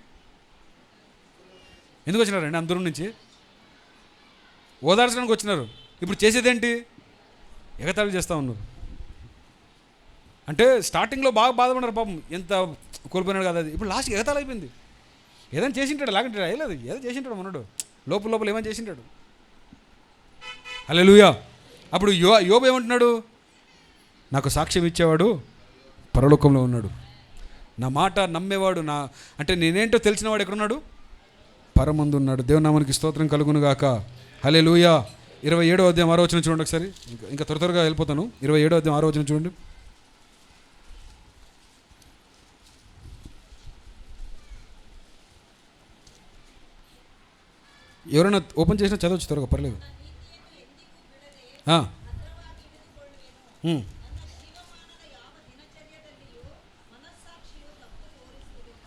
ఎందుకు వచ్చినారండి? అందరూ నుంచి ఓదార్చడానికి వచ్చినారు. ఇప్పుడు చేసేదేంటి? ఎగతాళి చేస్తూ ఉన్నారు. అంటే స్టార్టింగ్లో బాగా బాధపడినారు పాపం, ఎంత కోల్పోయినాడు కదా. అది ఇప్పుడు లాస్ట్కి ఎగతాళి అయిపోయింది. ఏదైనా చేసింటాడు, లేకుంటే అయ్యలేదు. ఏదో చేసింటాడు మనోడు, లోపల ఏమైనా చేసింటాడు. హల్లెలూయా. అప్పుడు యోబు ఏమంటున్నాడు? నాకు సాక్ష్యం ఇచ్చేవాడు పరలోకంలో ఉన్నాడు, నా మాట నమ్మేవాడు, అంటే నేనేంటో తెలిసినవాడు ఎక్కడున్నాడు? పరమందు ఉన్నాడు. దేవుని నామానికి స్తోత్రం కలుగును గాక. హల్లెలూయా. 27వ అధ్యాయం 6వ వచనం చూడండి ఒకసారి. ఇంకా త్వరగా వెళ్ళిపోతాను. 27వ అధ్యాయం 6వ వచనం చూడండి. ఎవరైనా ఓపెన్ చేసినా చదవచ్చు త్వరగా, పర్లేదు.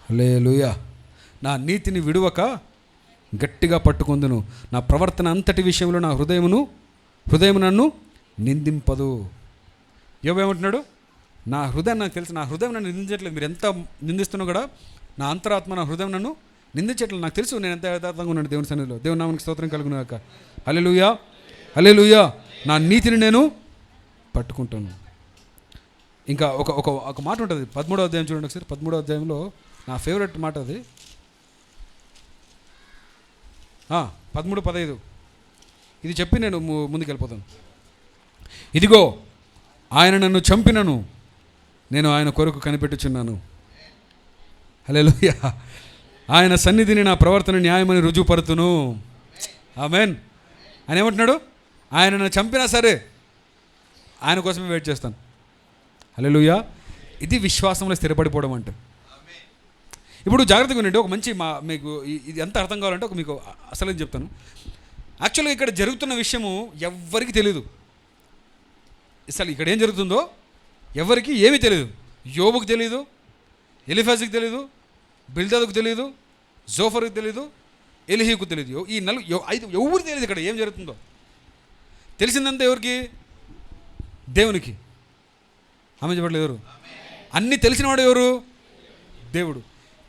హల్లెలూయా. నా నీతిని విడువక గట్టిగా పట్టుకొందును, నా ప్రవర్తన అంతటి విషయంలో నా హృదయం నన్ను నిందింపదు. ఏమంటున్నాడు? నా హృదయం నాకు తెలుసు, నా హృదయం నన్ను నిందించట్లేదు. మీరు ఎంత నిందిస్తున్నా కూడా నా అంతరాత్మ, నా హృదయం నన్ను నిందించట్లేదు. నాకు తెలుసు నేను ఎంత యథార్థంగా ఉన్నాను దేవుని సన్నిధిలో. దేవుని నామానికి స్తోత్రం కలుగును గాక. హల్లెలూయా, హల్లెలూయా. నా నీతిని నేను పట్టుకుంటాను. ఇంకా ఒక మాట ఉంటుంది 13వ అధ్యాయం చూడండి ఒకసారి. 13వ అధ్యాయంలో నా ఫేవరెట్ మాట అది. 13-15 ఇది చెప్పి నేను ముందుకెళ్ళిపోతాను. ఇదిగో ఆయన నన్ను చంపినను, నేను ఆయన కొరకు కనిపెట్టుచున్నాను. హల్లెలూయా. ఆయన సన్నిధిని నా ప్రవర్తన న్యాయమని రుజువుపరుతును. ఆమేన్. ఆయన ఏమంటున్నాడు? ఆయన నన్ను చంపినా సరే ఆయన కోసమే వెయిట్ చేస్తాను. హల్లెలూయా. ఇది విశ్వాసంలో స్థిరపడిపోవడం అంటే. ఇప్పుడు జాగ్రత్తగా ఉండండి. ఒక మంచి మీకు ఇది ఎంత అర్థం కావాలంటే మీకు అసలు చెప్తాను. యాక్చువల్గా ఇక్కడ జరుగుతున్న విషయము ఎవ్వరికి తెలియదు. అసలు ఇక్కడ ఏం జరుగుతుందో ఎవరికి ఏమీ తెలియదు. యోబుకు తెలియదు, ఎలీఫజుకు తెలియదు, బిల్దదుకు తెలియదు, జోఫర్కి తెలియదు, ఎలీహుకు తెలియదు. ఈ 5 ఎవరికి తెలియదు ఇక్కడ ఏం జరుగుతుందో. తెలిసిందంతా ఎవరికి? దేవునికి. ఆమె చెప్పట్లేదు ఎవరు? అన్నీ తెలిసినవాడు ఎవరు? దేవుడు.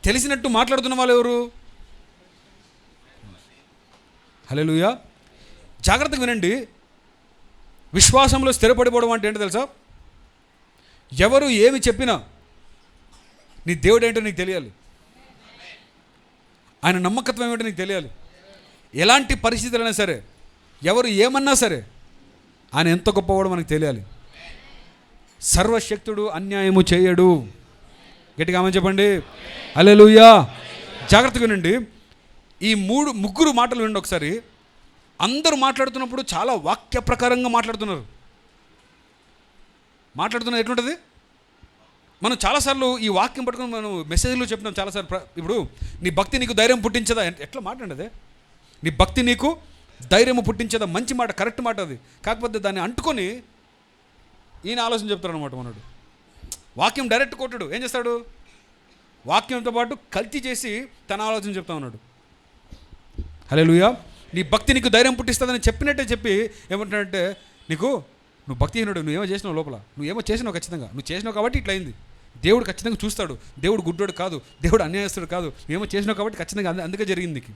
తెలిసినట్టు మాట్లాడుతున్న వాళ్ళు ఎవరు? హల్లెలూయా. జాగ్రత్తగా వినండి. విశ్వాసంలో స్థిరపడిపోవడం అంటే ఏంటో తెలుసా? ఎవరు ఏమి చెప్పినా నీ దేవుడు ఏంటో నీకు తెలియాలి, ఆయన నమ్మకత్వం ఏమిటో నీకు తెలియాలి. ఎలాంటి పరిస్థితులైనా సరే, ఎవరు ఏమన్నా సరే, ఆయన ఎంత గొప్పవాడో మనకు తెలియాలి. సర్వశక్తుడు అన్యాయము చేయడు. గట్టిగా ఆమేన్ చెప్పండి. హల్లెలూయా. జాగ్రత్తగా వినండి. ఈ ముగ్గురు మాటలు వినండి ఒకసారి. అందరూ మాట్లాడుతున్నప్పుడు చాలా వాక్య ప్రకారంగా మాట్లాడుతున్నారు. ఎట్లుంటుంది? మనం చాలాసార్లు ఈ వాక్యం పట్టుకుని మనం మెసేజ్లో చెప్పినాం చాలాసార్లు. ఇప్పుడు నీ భక్తి నీకు ధైర్యం పుట్టించదా? ఎట్లా మాట్లాడదే? నీ భక్తి నీకు ధైర్యము పుట్టించదా? మంచి మాట, కరెక్ట్ మాట అది. కాకపోతే దాన్ని అంటుకొని ఈయన ఆలోచన చెప్తాడు అనమాట. మనడు వాక్యం డైరెక్ట్ కొట్టడు. ఏం చేస్తాడు? వాక్యంతో పాటు కల్తీ చేసి తన ఆలోచన చెప్తా ఉన్నాడు. హల్లెలూయా. నీ భక్తి నీకు ధైర్యం పుట్టిస్తుందని చెప్పినట్టే చెప్పి ఏమంటాడంటే, నువ్వు భక్తిహీనుడు, నువ్వేమో చేసినావు, లోపల నువ్వేమో చేసినావు, ఖచ్చితంగా నువ్వు చేసినావు కాబట్టి ఇట్లా అయింది. దేవుడు ఖచ్చితంగా చూస్తాడు. దేవుడు గుడ్డోడు కాదు, దేవుడు అన్యాయస్తుడు కాదు. నువ్వేమో చేసినావు కాబట్టి ఖచ్చితంగా అందుకే జరిగింది నీకు.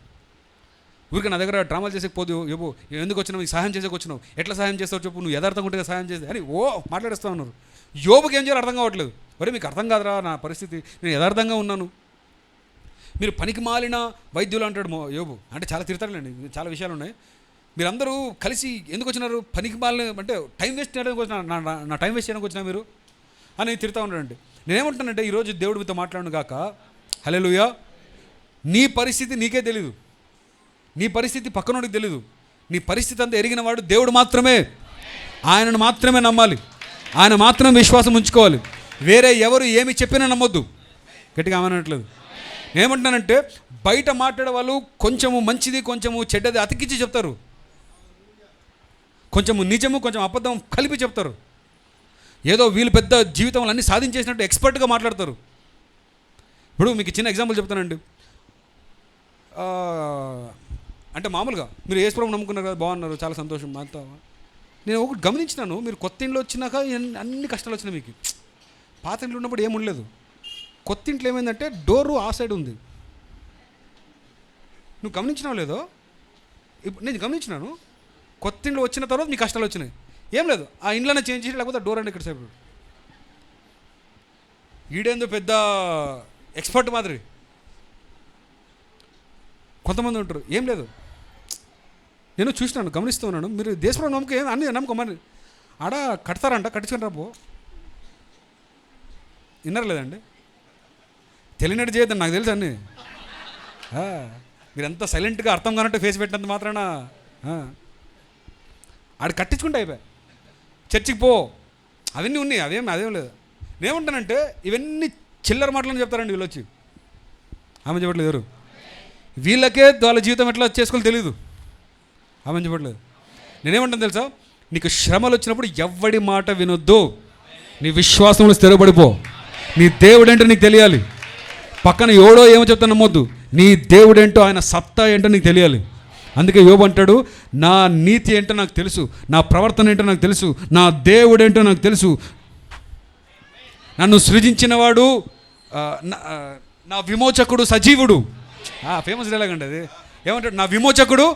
ఊరికి నా దగ్గర డ్రామాలు చేసేకపోదు, ఏవో ఎందుకు వచ్చినావు, ఈ సహాయం చేసేకి వచ్చినావు, ఎట్లా సహాయం చేస్తావు చెప్పు, నువ్వు యథార్థంగా ఉంటే సహాయం చేస్తే అని మాట్లాడేస్తూ ఉన్నారు. యోబుకి ఏం చేయాలో అర్థం కావట్లేదు. మరి మీకు అర్థం కాదురా నా పరిస్థితి, నేను యథార్థంగా ఉన్నాను, మీరు పనికి మాలిన వైద్యులు అంటాడు యోబు. అంటే చాలా తిడతాడులేండి, చాలా విషయాలు ఉన్నాయి. మీరందరూ కలిసి ఎందుకు వచ్చినారు? పనికి మాలిన అంటే టైం వేస్ట్ చేయడానికి వచ్చిన, నా టైం వేస్ట్ చేయడానికి వచ్చినా మీరు అని తిడతా ఉన్నాడండి. నేనేమంటున్నానంటే, ఈరోజు దేవుడు మీతో మాట్లాడను గాక. హల్లెలూయా. నీ పరిస్థితి నీకే తెలీదు, నీ పరిస్థితి పక్కనోడికి తెలీదు. నీ పరిస్థితి అంతా ఎరిగిన వాడు దేవుడు మాత్రమే. ఆయనను మాత్రమే నమ్మాలి, ఆయన మాత్రం విశ్వాసం ఉంచుకోవాలి. వేరే ఎవరు ఏమి చెప్పినా నమ్మొద్దు. గట్టిగా ఆమెనట్లేదు. ఏమంటున్నానంటే, బయట మాట్లాడే వాళ్ళు కొంచెము మంచిది కొంచెము చెడ్డది అతికించి చెప్తారు, కొంచెము నిజము కొంచెం అబద్ధం కలిపి చెప్తారు. ఏదో వీళ్ళు పెద్ద జీవితంలో అన్నీ సాధించేసినట్టు ఎక్స్పర్ట్గా మాట్లాడతారు. ఇప్పుడు మీకు చిన్న ఎగ్జాంపుల్ చెప్తానండి. అంటే మామూలుగా మీరు యేసు ప్రభువుని నమ్ముకున్నారు కదా, బాగున్నారు, చాలా సంతోషం. అంతా నేను ఒకటి గమనించినాను, మీరు కొత్త ఇంట్లో వచ్చినాక అన్ని కష్టాలు వచ్చినాయి మీకు. పాత ఇంట్లో ఉన్నప్పుడు ఏమి ఉండలేదు. కొత్త ఇంట్లో ఏమైందంటే డోరు ఆ సైడ్ ఉంది. నువ్వు గమనించినావు లేదో? ఇప్పుడు నేను గమనించినాను, కొత్త ఇంట్లో వచ్చిన తర్వాత మీ కష్టాలు వచ్చినాయి. ఏం లేదు, ఆ ఇంట్లోనే చేంజ్ చేసి, లేకపోతే డోర్ అంటే ఇక్కడ సైడ్. ఈడేందో పెద్ద ఎక్స్పర్ట్ మాదిరి కొంతమంది ఉంటారు. ఏం లేదు, నేను చూసినాను, గమనిస్తూ ఉన్నాను. మీరు దేశంలో నమ్మకం అన్ని నమ్మకం మరి ఆడ కడతారంట, కట్టించుకుని రాబో విన్నారు లేదండి. తెలియనట్టు చేయొద్దండి, నాకు తెలుసు అన్నీ. మీరు ఎంత సైలెంట్గా అర్థం కానట్టు ఫేస్ పెట్టినంత మాత్రాన ఆడ కట్టించుకుంటే అయిపోయి చర్చికి పో, అవన్నీ ఉన్నాయి, అదేం లేదు. నేనేమంటానంటే, ఇవన్నీ చిల్లర మాటలని చెప్తారండి వీళ్ళు వచ్చి. ఆమె చెప్పట్లేదు ఎవరు, వీళ్ళకే వాళ్ళ జీవితం ఎట్లా చేసుకోవాలో తెలీదు. ఆమె చెప్పట్లేదు. నేనేమంటాను తెలుసా, నీకు శ్రమలు వచ్చినప్పుడు ఎవ్వడి మాట వినొద్దు, నీ విశ్వాసంలో స్థిరపడిపో. నీ దేవుడేంటో నీకు తెలియాలి. పక్కన ఎవడో ఏమో చెప్తా నమ్మొద్దు. నీ దేవుడేంటో, ఆయన సత్తా ఏంటో నీకు తెలియాలి. అందుకే యోబు అంటాడు, నా నీతి ఏంటో నాకు తెలుసు, నా ప్రవర్తన ఏంటో నాకు తెలుసు, నా దేవుడేంటో నాకు తెలుసు. నన్ను సృజించినవాడు, నా విమోచకుడు సజీవుడు. ఫేమస్ డైలాగ్ అండి అది. ఏమంటాడు, నా విమోచకుడు,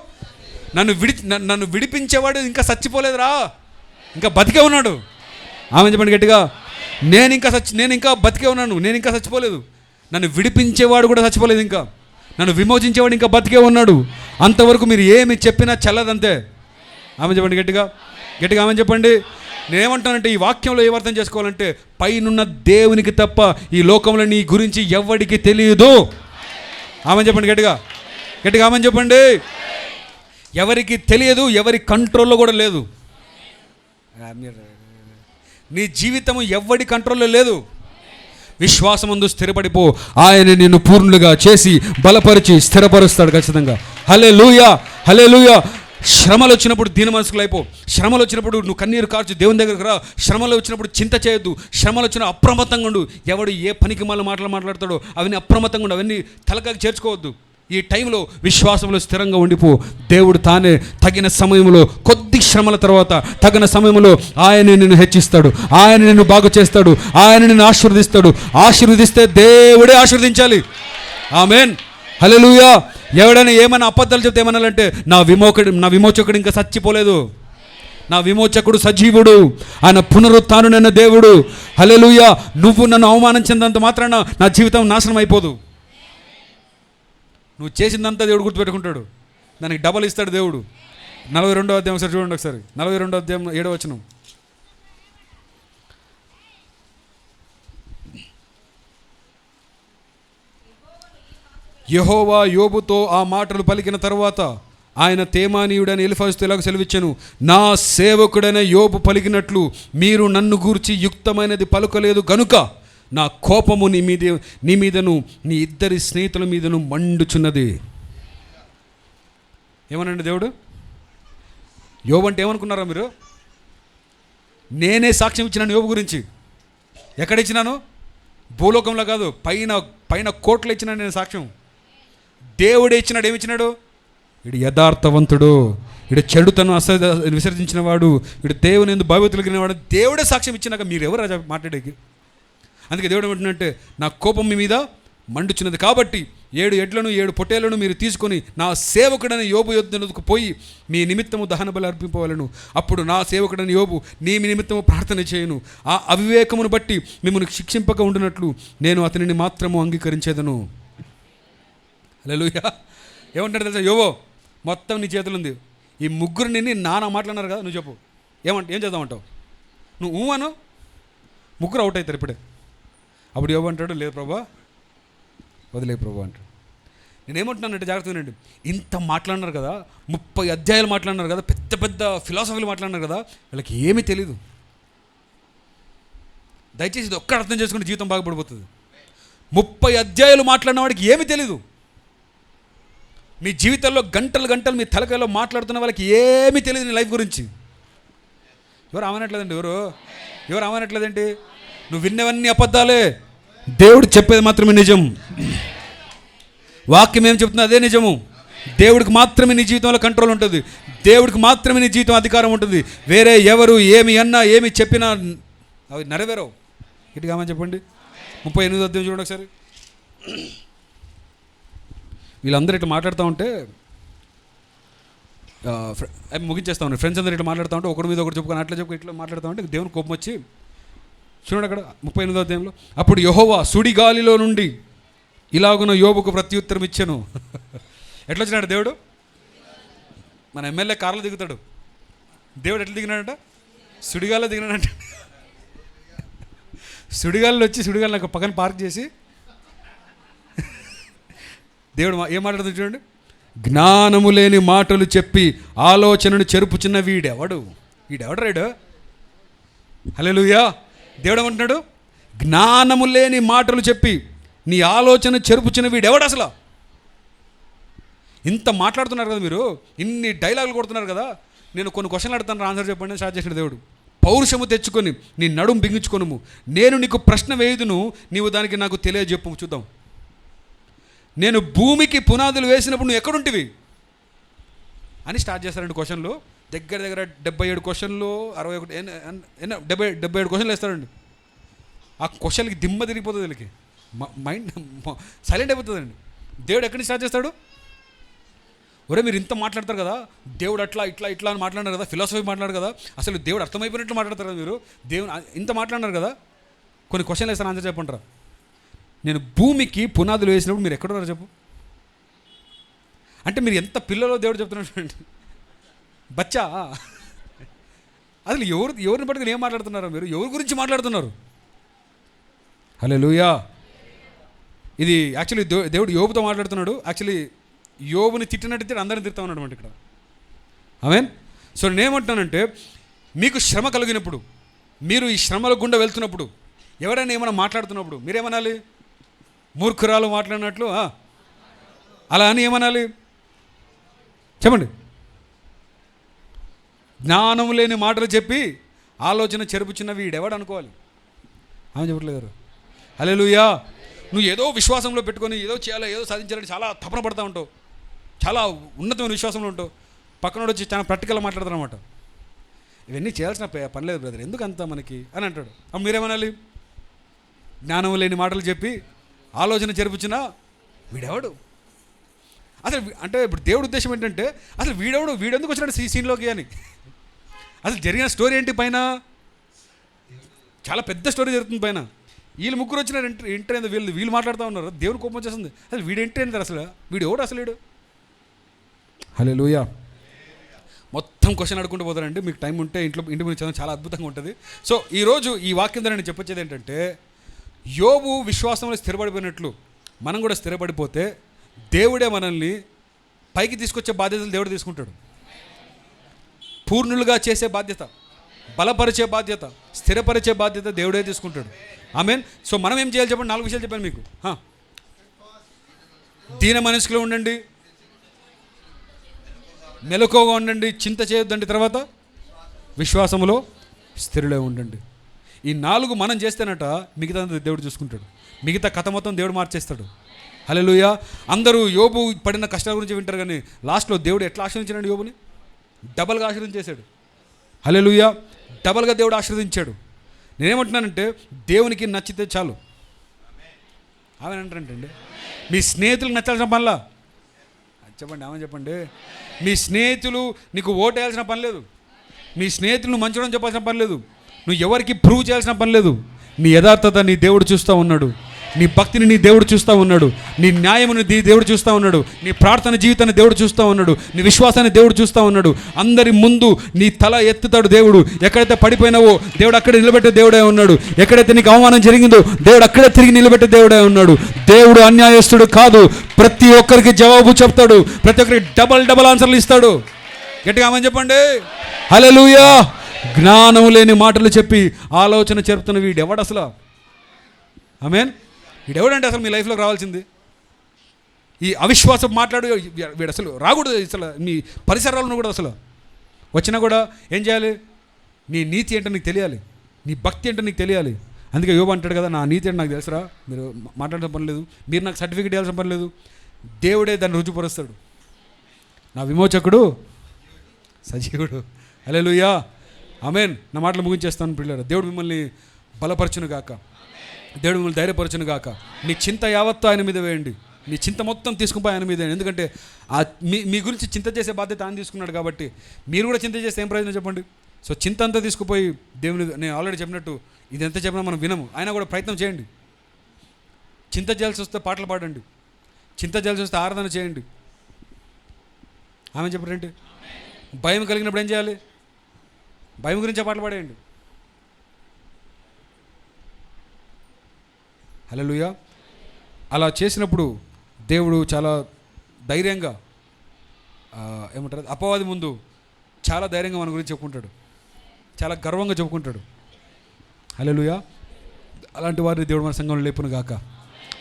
నన్ను విడిపించేవాడు ఇంకా చచ్చిపోలేదురా, ఇంకా బతికే ఉన్నాడు. ఆమె చెప్పండి గట్టిగా, నేను ఇంకా బతికే ఉన్నాను, నేను ఇంకా చచ్చిపోలేదు. నన్ను విడిపించేవాడు కూడా చచ్చిపోలేదు, ఇంకా నన్ను విమోచించేవాడు ఇంకా బతికే ఉన్నాడు. అంతవరకు మీరు ఏమి చెప్పినా చల్లదంతే. ఆమె చెప్పండి గట్టిగా, ఆమె చెప్పండి. నేనేమంటానంటే, ఈ వాక్యంలో ఏం అర్థం చేసుకోవాలంటే, పైనున్న దేవునికి తప్ప ఈ లోకంలో నీ గురించి ఎవరికి తెలియదు. ఆమె చెప్పండి గట్టిగా, ఆమె చెప్పండి. ఎవరికి తెలియదు, ఎవరి కంట్రోల్లో కూడా లేదు. నీ జీవితము ఎవరి కంట్రోల్లో లేదు. విశ్వాసమందు స్థిరపడిపో, ఆయన నిన్ను పూర్ణులుగా చేసి బలపరిచి స్థిరపరుస్తాడు ఖచ్చితంగా. హల్లెలూయా, హల్లెలూయా. శ్రమలు వచ్చినప్పుడు దీన మనసుకులు అయిపో. శ్రమలు వచ్చినప్పుడు నువ్వు కన్నీరు కార్చు, దేవుని దగ్గరకు రా. శ్రమలు వచ్చినప్పుడు చింత చేయొద్దు. శ్రమలు వచ్చిన అప్రమత్తంగా ఉండు. ఎవడు ఏ పనికి మాట్లాడతాడో అవన్నీ అప్రమత్తంగా ఉండు, అవన్నీ తలకాకి చేర్చుకోవద్దు. ఈ టైంలో విశ్వాసంలో స్థిరంగా ఉండిపో. దేవుడు తానే తగిన సమయంలో, కొద్ది శ్రమల తర్వాత తగిన సమయంలో ఆయన నిన్ను హెచ్చిస్తాడు, ఆయన నిన్ను బాగు చేస్తాడు, ఆయన నిన్ను ఆశీర్వదిస్తాడు. ఆశీర్వదిస్తే దేవుడే ఆశీర్వదించాలి. ఆమేన్, హల్లెలూయా. ఎవడైనా ఏమైనా అబద్ధాలు చెప్తే ఏమనాలంటే, నా విమోచకుడు ఇంకా చచ్చిపోలేదు, నా విమోచకుడు సజీవుడు, ఆయన పునరుత్థానుడైన దేవుడు. హల్లెలూయా. నువ్వు నన్ను అవమానించినంత మాత్రాన నా జీవితం నాశనం అయిపోదు. నువ్వు చేసిందంతా దేవుడు గుర్తుపెట్టుకుంటాడు. దానికి డబల్ ఇస్తాడు దేవుడు. 42వ అధ్యాయం ఒకసారి చూడండి, ఒకసారి 42వ అధ్యాయం 7వ వచనం. యెహోవా యోబుతో ఆ మాటలు పలికిన తరువాత ఆయన తేమానీయుడైన ఎలీఫజుతో ఇలాగ సెలవిచ్చెను, నా సేవకుడైన యోబు పలికినట్లు మీరు నన్ను గూర్చి యుక్తమైనది పలుకలేదు గనుక నా కోపము నీ మీదను నీ ఇద్దరి స్నేహితుల మీదను మండుచున్నది. ఏమనండి దేవుడు? యోబు అంటే ఏమనుకున్నారా మీరు? నేనే సాక్ష్యం ఇచ్చినాను యోబు గురించి. ఎక్కడ ఇచ్చినాను? భూలోకంలో కాదు, పైన పైన కోట్లు ఇచ్చినాను నేను సాక్ష్యం. దేవుడే ఇచ్చినాడు. ఏమిచ్చినాడు? వీడు యథార్థవంతుడు, వీడు చెడుతను విసర్జించిన వాడు, వీడు దేవుని యందు భయభక్తులు కలిగిన వాడు. దేవుడే సాక్ష్యం ఇచ్చినాక మీరు ఎవరు రాజా మాట్లాడేకి? అందుకే దేవుడు ఏమంటున్నట్టే, నా కోపం మీ మీద మండుచున్నది కాబట్టి 7 ఎడ్లను 7 పొట్టేళ్లను మీరు తీసుకొని నా సేవకుడైన యోబు యొద్దకు పోయి మీ నిమిత్తము దహన బలి అర్పింపవలను. అప్పుడు నా సేవకుడైన యోబు నీ నిమిత్తము ప్రార్థన చేయను. ఆ అవివేకమును బట్టి మిమ్మల్ని శిక్షింపక ఉండినట్లు నేను అతనిని మాత్రము అంగీకరించేదను. హల్లెలూయా. ఏమంటాడు తెలుసా? యోబో, మొత్తం నీ చేతులు ఉంది. ఈ ముగ్గురిని నానా మాట్లాడినారు కదా, నువ్వు చెప్పు ఏం చేద్దామంటావు? నువ్వు అను, ముగ్గురు అవుట్ అవుతారు ఇప్పుడే. అప్పుడు యోబు అంటాడు, లేదు ప్రభా, వదిలే ప్రభా అంటాడు. నేనేమంటున్నానంటే జాగ్రత్తగా వినండి, ఇంత మాట్లాడినారు కదా, 30 అధ్యాయాలు మాట్లాడినారు కదా, పెద్ద పెద్ద ఫిలాసఫీలు మాట్లాడినారు కదా, వీళ్ళకి ఏమీ తెలీదు. దయచేసి ఇది ఒక్కడ అర్థం చేసుకుంటే జీవితం బాగుపడిపోతుంది. 30 అధ్యాయాలు మాట్లాడిన వాడికి ఏమీ తెలీదు. మీ జీవితంలో గంటలు గంటలు మీ తలకాయలో మాట్లాడుతున్న వాళ్ళకి ఏమీ తెలియదు నీ లైఫ్ గురించి. ఎవరు ఆమెనట్లేదండి? ఎవరు ఆమెనట్లేదండి? నువ్వు విన్నవన్నీ అబద్ధాలే, దేవుడు చెప్పేది మాత్రమే నిజం. వాక్యం ఏం చెప్తుందో అదే నిజము. దేవుడికి మాత్రమే నీ జీవితంలో కంట్రోల్ ఉంటుంది. దేవుడికి మాత్రమే నీ జీవితం అధికారం ఉంటుంది. వేరే ఎవరు ఏమి అన్నా ఏమి చెప్పినా అవి నెరవేరవు. ఇటుగా ఆమె చెప్పండి. 38వ అధ్యాయం చూడండి ఒకసారి. వీళ్ళందరూ ఇట్లా మాట్లాడుతూ ఉంటే ముగించేస్తా ఉన్నారు. ఫ్రెండ్స్ అందరూ ఇట్లా మాట్లాడుతూ ఉంటే ఒకరి మీద ఒకరు చెప్పుకొని అట్లా చెప్పుకొని ఇట్లా మాట్లాడుతూ ఉంటే దేవుని కోపం వచ్చి చూడండి అక్కడ 38వ అధ్యాయంలో, అప్పుడు యెహోవా సుడిగాలిలో నుండి ఇలాగున యోబుకు ప్రత్యుత్తరం ఇచ్చెను. ఎట్లా వచ్చినాడు దేవుడు? మన ఎమ్మెల్యే కార్లో దిగుతాడు. దేవుడు ఎట్లా దిగినాడంట? సుడిగాల్లో దిగినాడంట. సుడిగాల్లో వచ్చి సుడిగాల్లో నాకు పక్కన పార్క్ చేసి దేవుడు ఏం మాట్లాడుతుంది చూడండి. జ్ఞానము లేని మాటలు చెప్పి ఆలోచనను చెరుపుచున్న వీడెవడరాడు? హల్లెలూయా. దేవుడు ఏమంటున్నాడు? జ్ఞానము లేని మాటలు చెప్పి నీ ఆలోచన చెరుపుచున్న వీడెవడు అసలు? ఇంత మాట్లాడుతున్నారు కదా మీరు, ఇన్ని డైలాగులు కొడుతున్నారు కదా, నేను కొన్ని క్వశ్చన్లు అడుగుతాను, ఆన్సర్ చెప్పండి స్టార్ట్ చేసిన దేవుడు. పౌరుషము తెచ్చుకొని నీ నడుము బిగించుకొనుము, నేను నీకు ప్రశ్న వేయుదును, నీవు దానికి నాకు తెలియజెప్పు. చూద్దాం. నేను భూమికి పునాదులు వేసినప్పుడు నువ్వు ఎక్కడుంటివి అని స్టార్ట్ చేస్తారండి క్వశ్చన్లు. దగ్గర 77 క్వశ్చన్లు, 77 క్వశ్చన్లు వేస్తారండి. ఆ క్వశ్చన్కి దిమ్మ తిరిగిపోతుంది, వీళ్ళకి మైండ్ సైలెంట్ అయిపోతుందండి. దేవుడు ఎక్కడి నుంచి స్టార్ట్ చేస్తాడు? ఒరే మీరు ఇంత మాట్లాడతారు కదా, దేవుడు అట్లా ఇట్లా ఇట్లా అని మాట్లాడారు కదా, ఫిలాసఫీ మాట్లాడారు కదా, అసలు దేవుడు అర్థమైపోయినట్లు మాట్లాడతారు కదా మీరు, దేవుడు ఇంత మాట్లాడినారు కదా, కొన్ని క్వశ్చన్లు వేస్తాను ఆన్సర్ చెప్పంటారా? నేను భూమికి పునాదులు వేసినప్పుడు మీరు ఎక్కడున్నారు చెప్పు. అంటే మీరు ఎంత పిల్లలో దేవుడు చెప్తున్నాడు బచ్చా. అసలు ఎవరిని పట్టుకుని ఏం మాట్లాడుతున్నారో మీరు, ఎవరి గురించి మాట్లాడుతున్నారు? హల్లెలూయా. ఇది యాక్చువల్లీ దేవుడు యోబుతో మాట్లాడుతున్నాడు. యాక్చువల్లీ యోబుని తిట్టినట్టు అందరిని తిడతా ఉన్నాడు అనమాట ఇక్కడ. ఆమేన్. సో నేనేమంటున్నానంటే, మీకు శ్రమ కలిగినప్పుడు, మీరు ఈ శ్రమల గుండా వెళ్తున్నప్పుడు, ఎవరైనా ఏమైనా మాట్లాడుతున్నప్పుడు మీరేమనాలి? మూర్ఖురాలు మాట్లాడినట్లు అలా అని ఏమనాలి చెప్పండి? జ్ఞానం లేని మాటలు చెప్పి ఆలోచన చెరుపుచున్న వీడెవడు అనుకోవాలి. ఆమె చెప్పట్లేదు. హల్లెలూయా. నువ్వు ఏదో విశ్వాసంలో పెట్టుకొని ఏదో చేయాలి, ఏదో సాధించాలని చాలా తపన పడతా ఉంటావు, చాలా ఉన్నతమైన విశ్వాసంలో ఉంటావు. పక్కనోడు వచ్చి చాలా ప్రాక్టికల్గా మాట్లాడతారు అనమాట. ఇవన్నీ చేయాల్సిన పని లేదు బ్రదర్, ఎందుకు అంతా మనకి అని అంటాడు. అప్పుడు మీరేమనాలి? జ్ఞానం లేని మాటలు చెప్పి ఆలోచన చెరుపుచిన వీడెవడు అసలు. అంటే ఇప్పుడు దేవుడి ఉద్దేశం ఏంటంటే, అసలు వీడెందుకు వచ్చినాడు సీన్లోకి అని. అసలు జరిగిన స్టోరీ ఏంటి? పైన చాలా పెద్ద స్టోరీ జరుగుతుంది పైన. వీళ్ళు ముగ్గురు వచ్చిన ఎంటర్ అయింది, వీళ్ళు మాట్లాడుతూ ఉన్నారు. దేవుని కోపం వచ్చేస్తుంది. అసలు వీడు ఎంటర్ అయింది అసలు, వీడు ఎవడు అసలు? వీడు హల్లెలూయా. మొత్తం క్వశ్చన్ అడుగుకుంటూ పోతారండి. మీకు టైం ఉంటే ఇంటి ముందు చదవడం చాలా అద్భుతంగా ఉంటుంది. సో ఈరోజు ఈ వాక్యం ద్వారా నేను చెప్పొచ్చేది ఏంటంటే, యోబు విశ్వాసంలో స్థిరపడిపోయినట్లు మనం కూడా స్థిరపడిపోతే దేవుడే మనల్ని పైకి తీసుకొచ్చే బాధ్యతలు దేవుడు తీసుకుంటాడు. పూర్ణులుగా చేసే బాధ్యత, బలపరిచే బాధ్యత, స్థిరపరిచే బాధ్యత దేవుడే తీసుకుంటాడు. ఆమేన్. సో మనం ఏం చేయాలి చెప్పండి? 4 విషయాలు చెప్పాను మీకు. దీన మనసులో ఉండండి, మెలకువగా ఉండండి, చింత చేయొద్దండి, తర్వాత విశ్వాసములో స్థిరులే ఉండండి. ఈ 4 మనం చేస్తేనట మిగతా దేవుడు చూసుకుంటాడు. మిగతా కథ మొత్తం దేవుడు మార్చేస్తాడు. హల్లెలూయా. అందరూ యోబు పడిన కష్టాల గురించి వింటారు, కానీ లాస్ట్లో దేవుడు ఎట్లా ఆశీర్వదించాడు? యోబుని డబల్గా ఆశీర్వదించేశాడు. హల్లెలూయా. డబల్గా దేవుడు ఆశీర్వదించాడు. నేనేమంటున్నానంటే, దేవునికి నచ్చితే చాలు. ఆమె అంటారంటండి, మీ స్నేహితులకు నచ్చాల్సిన పనిలా చెప్పండి. ఆమె చెప్పండి. మీ స్నేహితులు నీకు ఓటు వేయాల్సిన పని లేదు. మీ స్నేహితులు నువ్వు మంచిగా చెప్పాల్సిన పని లేదు. నువ్వు ఎవరికి ప్రూవ్ చేయాల్సిన పని లేదు. నీ యథార్థత నీ దేవుడు చూస్తూ ఉన్నాడు. నీ భక్తిని నీ దేవుడు చూస్తూ ఉన్నాడు. నీ న్యాయముని నీ దేవుడు చూస్తూ ఉన్నాడు. నీ ప్రార్థన జీవితాన్ని దేవుడు చూస్తూ ఉన్నాడు. నీ విశ్వాసాన్ని దేవుడు చూస్తూ ఉన్నాడు. అందరి ముందు నీ తల ఎత్తుతాడు దేవుడు. ఎక్కడైతే పడిపోయినావో దేవుడు అక్కడే నిలబెట్టే దేవుడే ఉన్నాడు. ఎక్కడైతే నీకు అవమానం జరిగిందో దేవుడు అక్కడే తిరిగి నిలబెట్టే దేవుడే ఉన్నాడు. దేవుడు అన్యాయస్తుడు కాదు. ప్రతి ఒక్కరికి జవాబు చెప్తాడు. ప్రతి ఒక్కరికి డబల్ ఆన్సర్లు ఇస్తాడు. గట్టిగా ఆమేన్ చెప్పండి. హల్లెలూయా. జ్ఞానం లేని మాటలు చెప్పి ఆలోచన చెప్తున్న వీడెవడు అసలు? ఆమేన్. వీడెవడంటే అసలు మీ లైఫ్లోకి రావాల్సింది? ఈ అవిశ్వాసం మాట్లాడు వీడు అసలు రాకూడదు. అసలు మీ పరిసరాలను కూడా అసలు వచ్చినా కూడా ఏం చేయాలి? నీ నీతి ఏంటో నీకు తెలియాలి. నీ భక్తి ఏంటో నీకు తెలియాలి. అందుకే యోబు అంటాడు కదా, నా నీతి ఏంటో నాకు తెలుసురా, మీరు మాట్లాడాల్సిన పని లేదు, మీరు నాకు సర్టిఫికేట్ ఇవ్వాల్సిన పని లేదు, దేవుడే దాన్ని రుజుపరుస్తాడు. నా విమోచకుడు సజీవుడు. హల్లెలూయా. ఆమేన్. నా మాటలు ముగించేస్తాను పిల్లలు. దేవుడు మిమ్మల్ని బలపరచును గాక. దేవుడు మిమ్మల్ని ధైర్యపరచును గాక. మీ చింత యావత్తు ఆయన మీద వేయండి. మీ చింత మొత్తం తీసుకుపోయి ఆయన మీద వేయండి. ఎందుకంటే మీ గురించి చింత చేసే బాధ్యత ఆయన తీసుకున్నాడు కాబట్టి మీరు కూడా చింత చేస్తే ఏం ప్రయోజనం చెప్పండి? సో చింత అంతా తీసుకుపోయి దేవుని, నేను ఆల్రెడీ చెప్పినట్టు ఇది ఎంత చెప్పినా మనం వినము. అయినా కూడా ప్రయత్నం చేయండి. చింత చేయాల్సి వస్తే పాటలు పాడండి. చింత చేయాల్సి వస్తే ఆరాధన చేయండి. ఆమె చెప్పారంటే, భయం కలిగినప్పుడు ఏం చేయాలి? భయం గురించే పాటలు పాడేయండి. హల్లెలూయా. అలా చేసినప్పుడు దేవుడు చాలా ధైర్యంగా ఏమంటారు, అపవాది ముందు చాలా ధైర్యంగా మన గురించి చెప్పుకుంటాడు. చాలా గర్వంగా చెప్పుకుంటాడు. హల్లెలూయా. అలాంటి వారిని దేవుడు మన సంఘంలో లేపును గాక.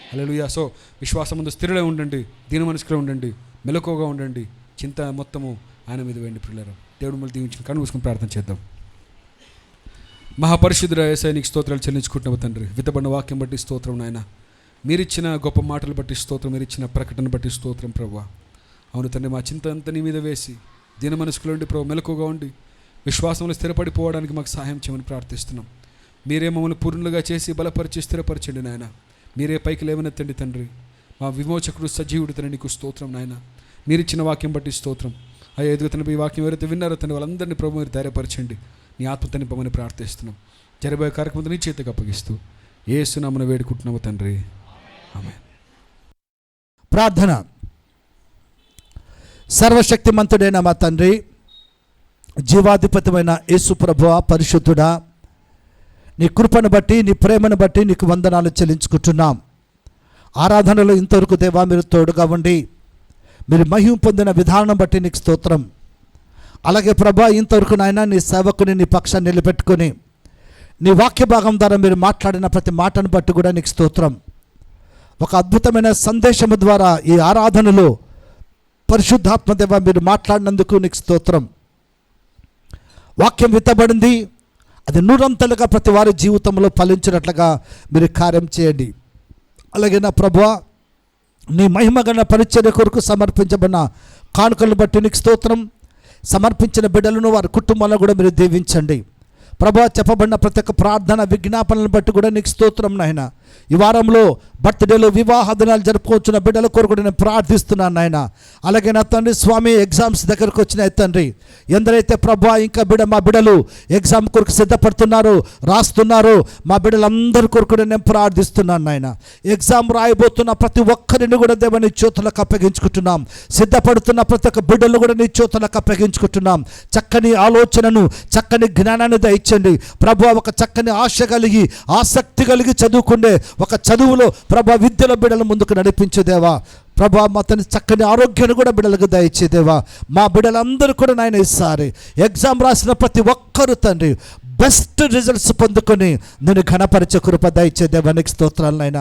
హల్లెలూయా. సో విశ్వాసం ముందు స్థిరలే ఉండండి, దీన మనసులో ఉండండి, మెలకువగా ఉండండి, చింత మొత్తము ఆయన మీద వేయండి. పిల్లలు, దేవుడు మళ్ళీ దీవించి కన్ను మూసుకుని ప్రార్థన చేద్దాం. మహాపరిశుద్ధుడ యేసయ్య, నీకు స్తోత్రాలు చెల్లించుకుంటున్నావు తండ్రి. విత్తబడిన వాక్యం బట్టి స్తోత్రం నాయన. మీరిచ్చిన గొప్ప మాటలు బట్టి స్తోత్రం, మీరిచ్చిన ప్రకటన బట్టి స్తోత్రం ప్రభువా. అవును తండ్రి, మా చింత అంతా నీ మీద వేసి దీన మనసులో ఉండి ప్రభు మెలకుగా ఉండి విశ్వాసంలో స్థిరపడిపోవడానికి మాకు సహాయం చేయమని ప్రార్థిస్తున్నాం. మీరే మమ్మల్ని పూర్ణులుగా చేసి బలపరిచి స్థిరపరచండి నాయన. మీరే పైకి లేవనెత్తండి తండ్రి. మా విమోచకుడు సజీవుడు తండ్రి, నీకు స్తోత్రం నాయన. మీరిచ్చిన వాక్యం బట్టి స్తోత్రం అయ్యా. ఎదుగు తండ్రి, ఈ వాక్యం ఎవరైతే విన్నారో తండ్రి వాళ్ళందరినీ ప్రభు మీరు ధైర్యపరచండి. నీ ఆత్మతో నింపమని ప్రార్థిస్తున్నాం. జరబోయే కార్యక్రమంతో నీ చేతికి అప్పగిస్తూ యేసు నామమున వేడుకుంటున్నాము తండ్రి. ఆమేన్. ప్రార్థన. సర్వశక్తిమంతుడైన మా తండ్రి, జీవాధిపతిమైన యేసు ప్రభువా, పరిశుద్ధుడా, నీ కృపను బట్టి నీ ప్రేమను బట్టి నీకు వందనాలు చెల్లించుకుంటున్నాం. ఆరాధనలో ఇంతవరకు దేవా మీరు తోడుగా ఉండి మీరు మహిమ పొందిన విధానం బట్టి నీకు స్తోత్రం. అలాగే ప్రభా, ఇంతవరకు నాయన నీ సేవకుని నీ పక్షాన్ని నిలబెట్టుకొని నీ వాక్య భాగం ద్వారా మీరు మాట్లాడిన ప్రతి మాటను బట్టి కూడా నీకు స్తోత్రం. ఒక అద్భుతమైన సందేశము ద్వారా ఈ ఆరాధనలో పరిశుద్ధాత్మ దేవ మీరు మాట్లాడినందుకు నీకు స్తోత్రం. వాక్యం విత్తబడింది, అది నూరంతలుగా ప్రతి వారి జీవితంలో ఫలించినట్లుగా మీరు కార్యం చేయండి. అలాగే నా ప్రభువా, నీ మహిమగణ పరిచర్య కొరకు సమర్పించబడిన కానుకలను బట్టి నీకు స్తోత్రం. సమర్పించిన బిడ్డలను వారి కుటుంబాలను కూడా మీరు దీవించండి. ప్రభువా, చెప్పబడిన ప్రతి ఒక్క ప్రార్థన విజ్ఞాపనలను బట్టి కూడా నీకు స్తోత్రం నాయన. ఈ వారంలో బర్త్డేలు వివాహ దినాలు జరుపుకోవచ్చున్న బిడ్డల కొరకు నేను ప్రార్థిస్తున్నాను నాయన. అలాగే నా తండ్రి స్వామి ఎగ్జామ్స్ దగ్గరకు వచ్చినాయి తండ్రి. ఎందరైతే ప్రభా ఇంకా మా బిడ్డలు ఎగ్జామ్ కొరకు సిద్ధపడుతున్నారు, రాస్తున్నారు, మా బిడ్డలందరి కొరకు నేను ప్రార్థిస్తున్నాను నాయన. ఎగ్జామ్ రాయబోతున్న ప్రతి ఒక్కరిని కూడా దేవ నీ చేతులకు అప్పగించుకుంటున్నాం. సిద్ధపడుతున్న ప్రతి ఒక్క బిడ్డలు కూడా నీ చేతులకు అప్పగించుకుంటున్నాం. చక్కని ఆలోచనను, చక్కని జ్ఞానాన్ని దయచండి ప్రభు. ఒక చక్కని ఆశ కలిగి, ఆసక్తి కలిగి చదువుకునే ఒక చదువులో ప్రభా విద్యల బిడ్డల ముందుకు నడిపించేదేవా. ప్రభా మా తన చక్కని ఆరోగ్యాన్ని కూడా బిడ్డలకు దయచేదేవా. మా బిడ్డలందరూ కూడా నాయన ఈసారి ఎగ్జామ్ రాసిన ప్రతి ఒక్కరు తండ్రి బెస్ట్ రిజల్ట్స్ పొందుకొని నేను ఘనపరిచే కృప దయచేదేవా. నీకు స్తోత్రాలు నాయన.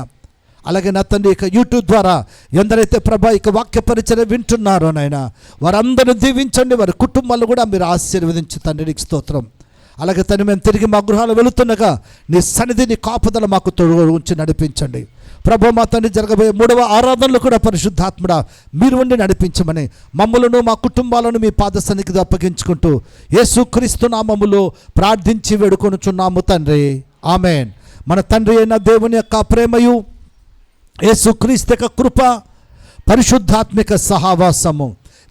అలాగే నా తండ్రి ఇక యూట్యూబ్ ద్వారా ఎందరైతే ప్రభా ఇక వాక్య పరిచయం వింటున్నారో నాయన వారందరూ దీవించండి. వారి కుటుంబాలు కూడా మీరు ఆశీర్వదించి తండ్రి నీకు స్తోత్రం. అలాగే తను మేము తిరిగి మా గృహాలు వెళుతుండగా నీ సన్నిధి, నీ కాపుదల మాకు తోడు ఉంచి నడిపించండి ప్రభు. మా తండ్రి జరగబోయే 3వ ఆరాధనలు కూడా పరిశుద్ధాత్ముడా మీరు ఉండి నడిపించమని మమ్మలను, మా కుటుంబాలను మీ పాద సన్నిధికి అప్పగించుకుంటూ యేసుక్రీస్తు నామములో ప్రార్థించి వేడుకొనుచున్నాము తండ్రి. ఆమేన్. మన తండ్రి అయిన దేవుని యొక్క ప్రేమయు, యేసుక్రీస్తు యొక్క కృప, పరిశుద్ధాత్మిక సహవాసము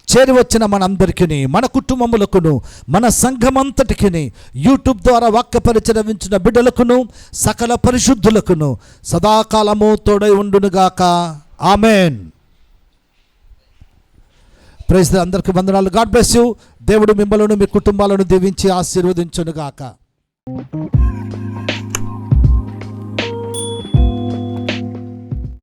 చేరి వచ్చిన మనందరికీ, మన కుటుంబములకును, మన సంఘమంతటికి, యూట్యూబ్ ద్వారా వాక్య పరిచరించిన బిడ్డలకును, సకల పరిశుద్ధులకును సదాకాలము తోడై ఉండునుగాక. ఆమెన్. Praise the. అందరికీ వందనాలు. God bless you. దేవుడు మిమ్మల్ని, మీ కుటుంబాలను దీవించి ఆశీర్వదించునుగాక.